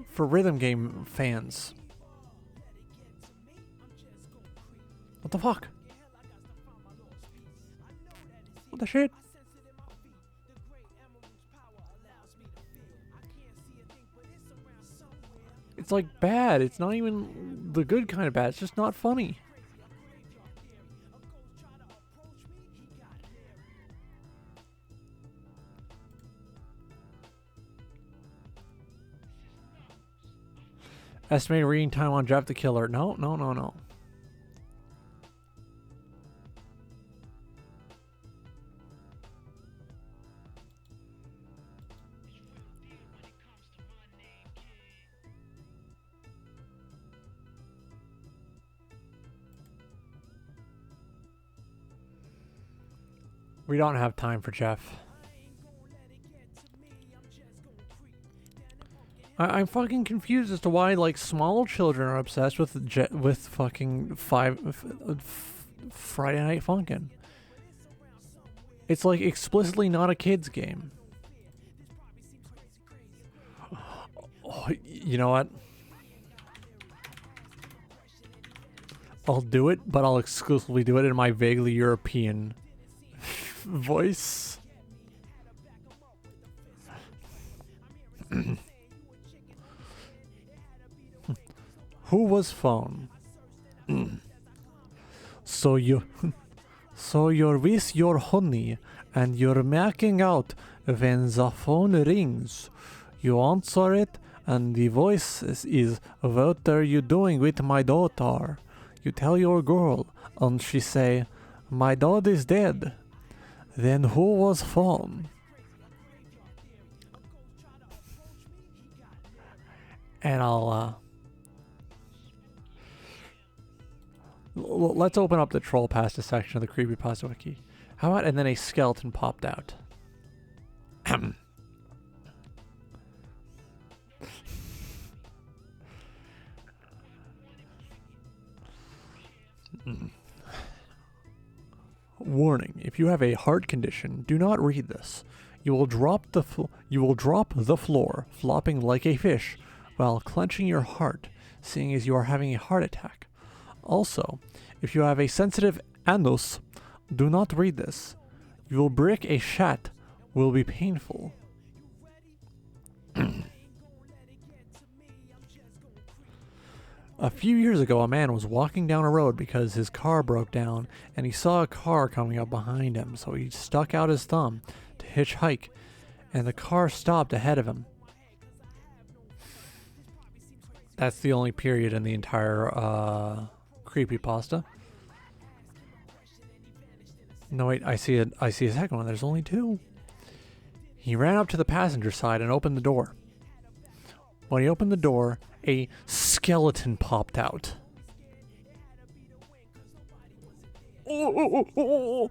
Speaker 1: For rhythm game fans. What the fuck? What the shit? It's like bad. It's not even the good kind of bad. It's just not funny. Estimated reading time on Jeff the Killer. No. We don't have time for Jeff. I'm fucking confused as to why like small children are obsessed with fucking Friday Night Funkin'. It's like explicitly not a kid's game. Oh, you know what? I'll do it, but I'll exclusively do it in my vaguely European voice. Who was phone? So you're with your honey and you're making out when the phone rings. You answer it and the voice is, "What are you doing with my daughter?" You tell your girl and she say, "My dad is dead." Then who was phone? And let's open up the trollpasta section of the creepypasta wiki. How about, and then a skeleton popped out. Warning, if you have a heart condition, do not read this. You will drop the floor, flopping like a fish, while clenching your heart, seeing as you are having a heart attack. Also, if you have a sensitive anus, do not read this. You will break a shat, will be painful. A few years ago, a man was walking down a road because his car broke down, and he saw a car coming up behind him, so he stuck out his thumb to hitchhike, and the car stopped ahead of him. That's the only period in the entire creepypasta. No, wait, I see a second one. There's only two. He ran up to the passenger side and opened the door. When he opened the door, a skeleton popped out. Oh.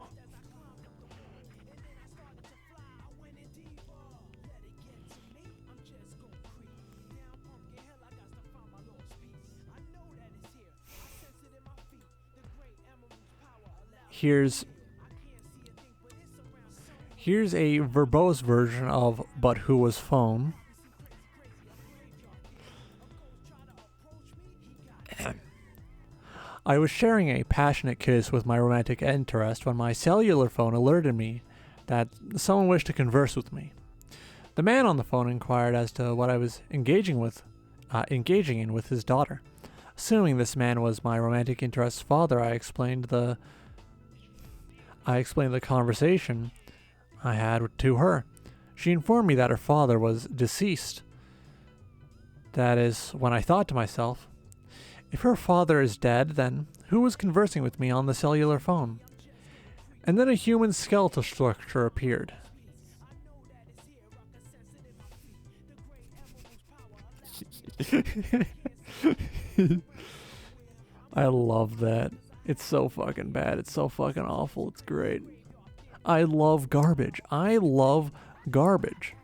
Speaker 1: Here's a verbose version of But Who Was Phone. I was sharing a passionate kiss with my romantic interest when my cellular phone alerted me that someone wished to converse with me. The man on the phone inquired as to what I was engaging in with his daughter. Assuming this man was my romantic interest's father, I explained the conversation I had to her. She informed me that her father was deceased. That is when I thought to myself, if her father is dead, then who was conversing with me on the cellular phone? And then a human skeletal structure appeared. I love that. It's so fucking bad. It's so fucking awful. It's great. I love garbage. I love garbage.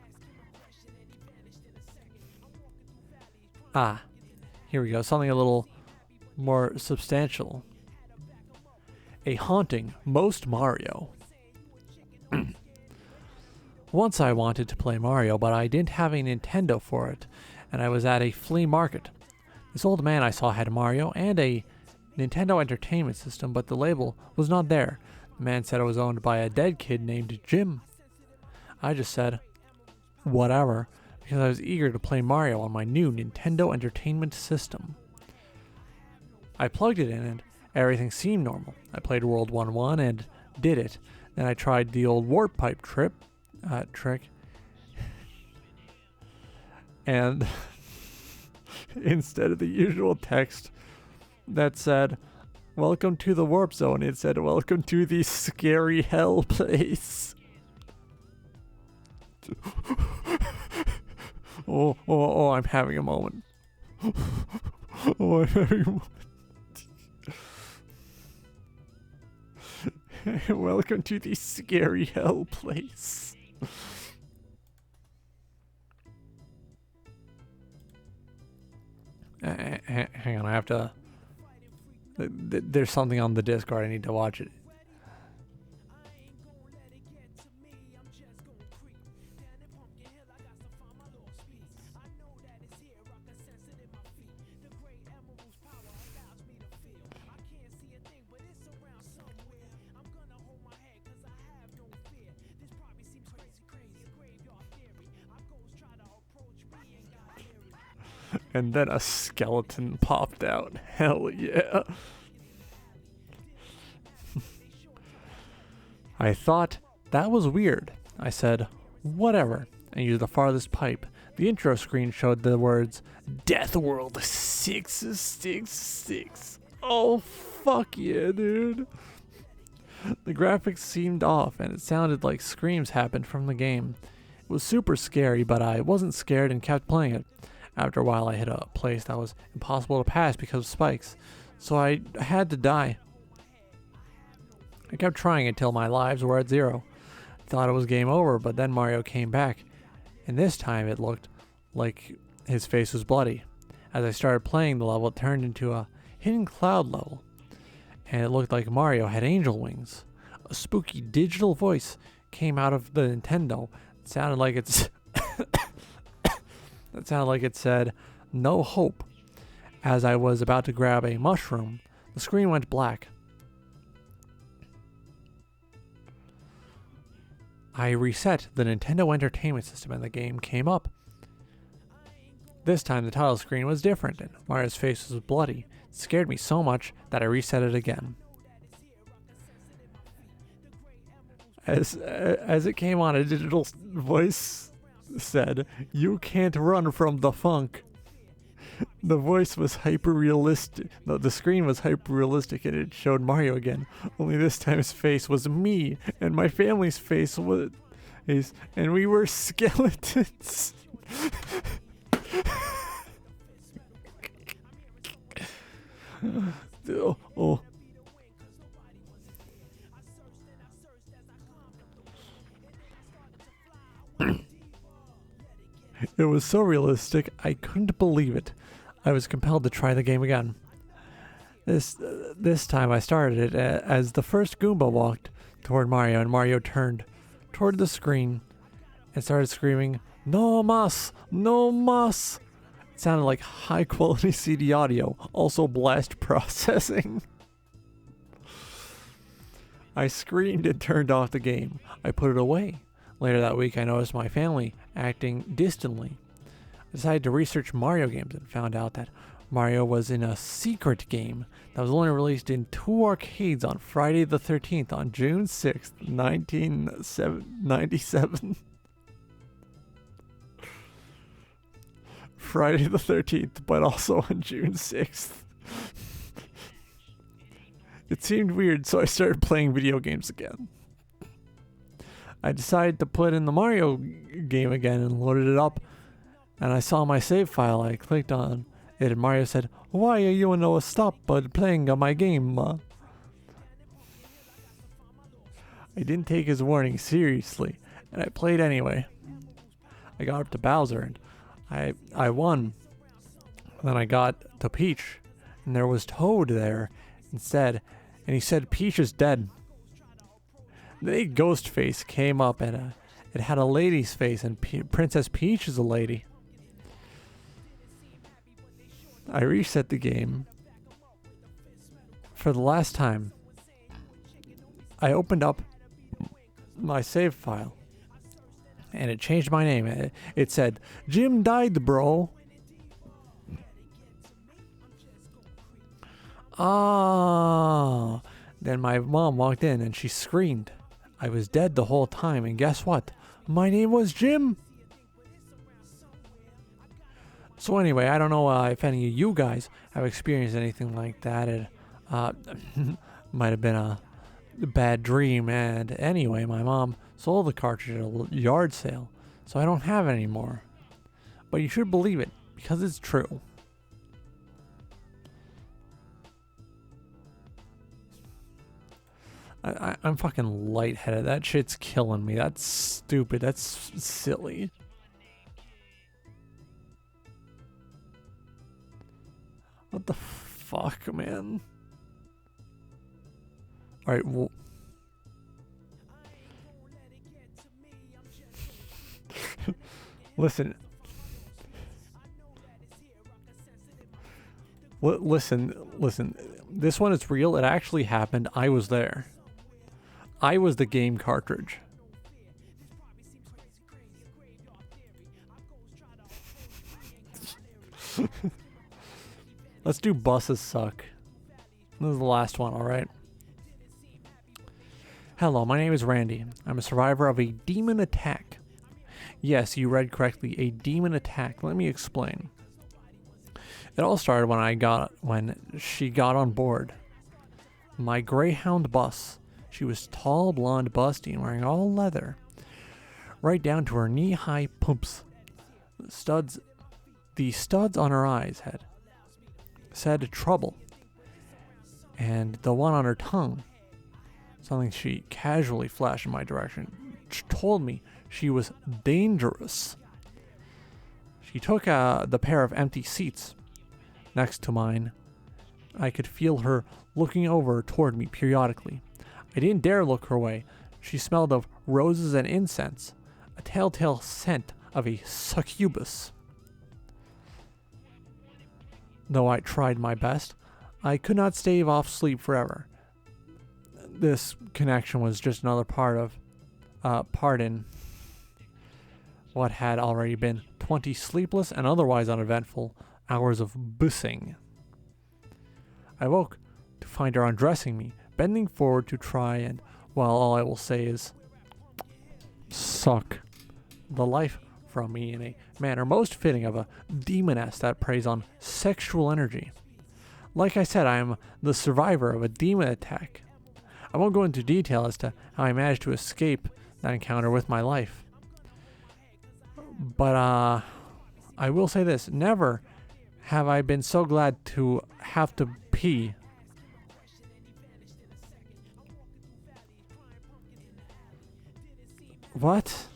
Speaker 1: Here we go. Something a little more substantial. A haunting Most Mario. Once I wanted to play Mario, but I didn't have a Nintendo for it, and I was at a flea market. This old man I saw had Mario and a Nintendo Entertainment System, but the label was not there. The man said it was owned by a dead kid named Jim. I just said, whatever, because I was eager to play Mario on my new Nintendo Entertainment System. I plugged it in and everything seemed normal. I played World 1-1 and did it. Then I tried the old warp pipe trick. And instead of the usual text that said, "Welcome to the warp zone," it said, "Welcome to the scary hell place." Oh, I'm having a moment. I'm having a moment. Welcome to the scary hell place. Hang on, I have to... There's something on the Discord, I need to watch it. And then a skeleton popped out. Hell yeah. I thought that was weird. I said, whatever, and used the farthest pipe. The intro screen showed the words, Death World 666. Oh, fuck yeah, dude. The graphics seemed off, and it sounded like screams happened from the game. It was super scary, but I wasn't scared and kept playing it. After a while, I hit a place that was impossible to pass because of spikes, so I had to die. I kept trying until my lives were at 0. I thought it was game over, but then Mario came back, and this time it looked like his face was bloody. As I started playing the level, it turned into a hidden cloud level, and it looked like Mario had angel wings. A spooky digital voice came out of the Nintendo. It sounded like it's it sounded like it said, "No hope." As I was about to grab a mushroom, the screen went black. I reset the Nintendo Entertainment System and the game came up. This time the title screen was different and Mario's face was bloody. It scared me so much that I reset it again. As it came on, a digital voice said, "You can't run from the funk." The voice was hyper-realistic. No, the screen was hyper-realistic and it showed Mario again. Only this time his face was me and my family's face was... and we were skeletons. Oh. It was so realistic, I couldn't believe it. I was compelled to try the game again. This time I started it as the first Goomba walked toward Mario, and Mario turned toward the screen and started screaming, "No mas! No mas!" It sounded like high quality CD audio, also blast processing. I screamed and turned off the game. I put it away. Later that week, I noticed my family acting distantly. I decided to research Mario games and found out that Mario was in a secret game that was only released in 2 arcades on Friday the 13th on June 6th, 1997. Friday the 13th, but also on June 6th. It seemed weird, so I started playing video games again. I decided to put in the Mario game again and loaded it up, and I saw my save file. I clicked on it and Mario said, "Why are you no stop playing my game?" I didn't take his warning seriously, and I played anyway. I got up to Bowser and I won. Then I got to Peach, and there was Toad there instead, and he said Peach is dead. The ghost face came up and it had a lady's face, and Princess Peach is a lady. I reset the game. For the last time, I opened up my save file and it changed my name. It said, "Jim died, bro." Ah. Then my mom walked in and she screamed. I was dead the whole time, and guess what? My name was Jim. So anyway, I don't know if any of you guys have experienced anything like that. It might have been a bad dream. And anyway, my mom sold the cartridge at a yard sale, so I don't have it anymore. But you should believe it, because it's true. I'm fucking lightheaded. That shit's killing me. That's stupid. That's silly. What the fuck, man? Alright, well... Listen. Listen. This one is real. It actually happened. I was there. I was the game cartridge. Let's do buses suck. This is the last one, alright? Hello, my name is Randy. I'm a survivor of a demon attack. Yes, you read correctly, a demon attack. Let me explain. It all started when she got on board my Greyhound bus. She was tall, blonde, busty, and wearing all leather, right down to her knee-high pumps. The studs on her eyes said trouble, and the one on her tongue, something she casually flashed in my direction, told me she was dangerous. She took the pair of empty seats next to mine I could feel her looking over toward me periodically. I didn't dare look her way. She smelled of roses and incense, a telltale scent of a succubus. Though I tried my best, I could not stave off sleep forever. This connection was just another part in what had already been 20 sleepless and otherwise uneventful hours of bussing. I woke to find her undressing me, bending forward to try and, well, all I will say is, suck the life from me in a manner most fitting of a demoness that preys on sexual energy. Like I said, I am the survivor of a demon attack. I won't go into detail as to how I managed to escape that encounter with my life. But I will say this, never have I been so glad to have to pee. What?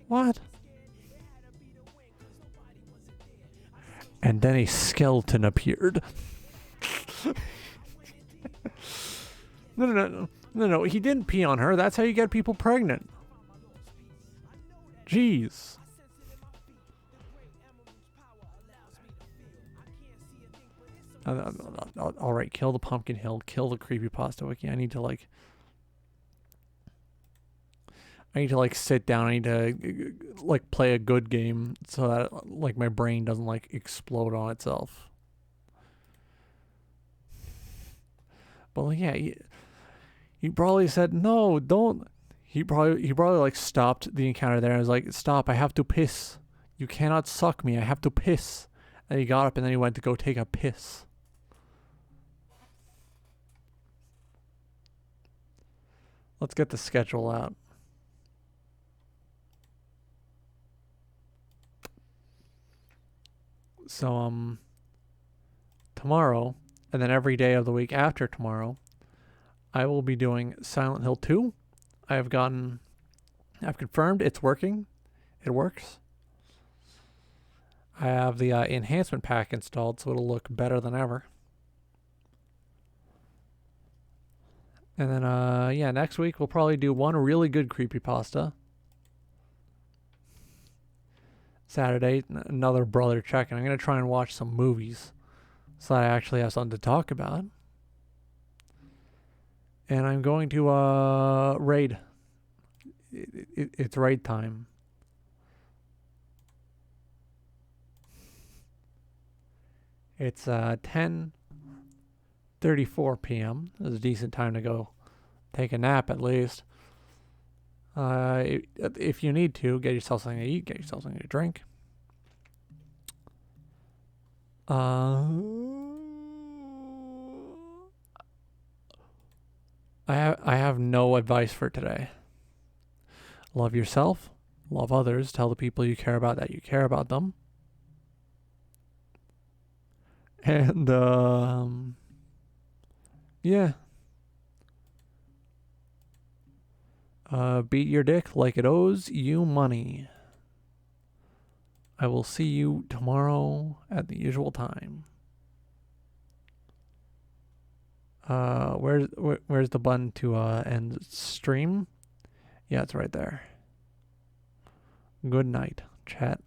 Speaker 1: What? And then a skeleton appeared. No. He didn't pee on her. That's how you get people pregnant. Jeez. All right, kill the Pumpkin Hill. Kill the creepypasta wiki. I need to sit down. I need to play a good game so that my brain doesn't explode on itself. But yeah, he probably said no, don't. He probably stopped the encounter there and was like, stop, I have to piss. You cannot suck me. I have to piss. And he got up and then he went to go take a piss. Let's get the schedule out. So, tomorrow, and then every day of the week after tomorrow, I will be doing Silent Hill 2. I've confirmed it's working. It works. I have the enhancement pack installed, so it'll look better than ever. And then, next week we'll probably do one really good creepypasta. Saturday, another brother check, and I'm going to try and watch some movies so that I actually have something to talk about. And I'm going to raid. It's raid time. It's 10:34 p.m. It's a decent time to go take a nap at least. If you need to, get yourself something to eat, get yourself something to drink. I have no advice for today. Love yourself, love others, tell the people you care about that you care about them. And yeah. Beat your dick like it owes you money. I will see you tomorrow at the usual time. Where's the button to end stream? Yeah, it's right there. Good night, chat.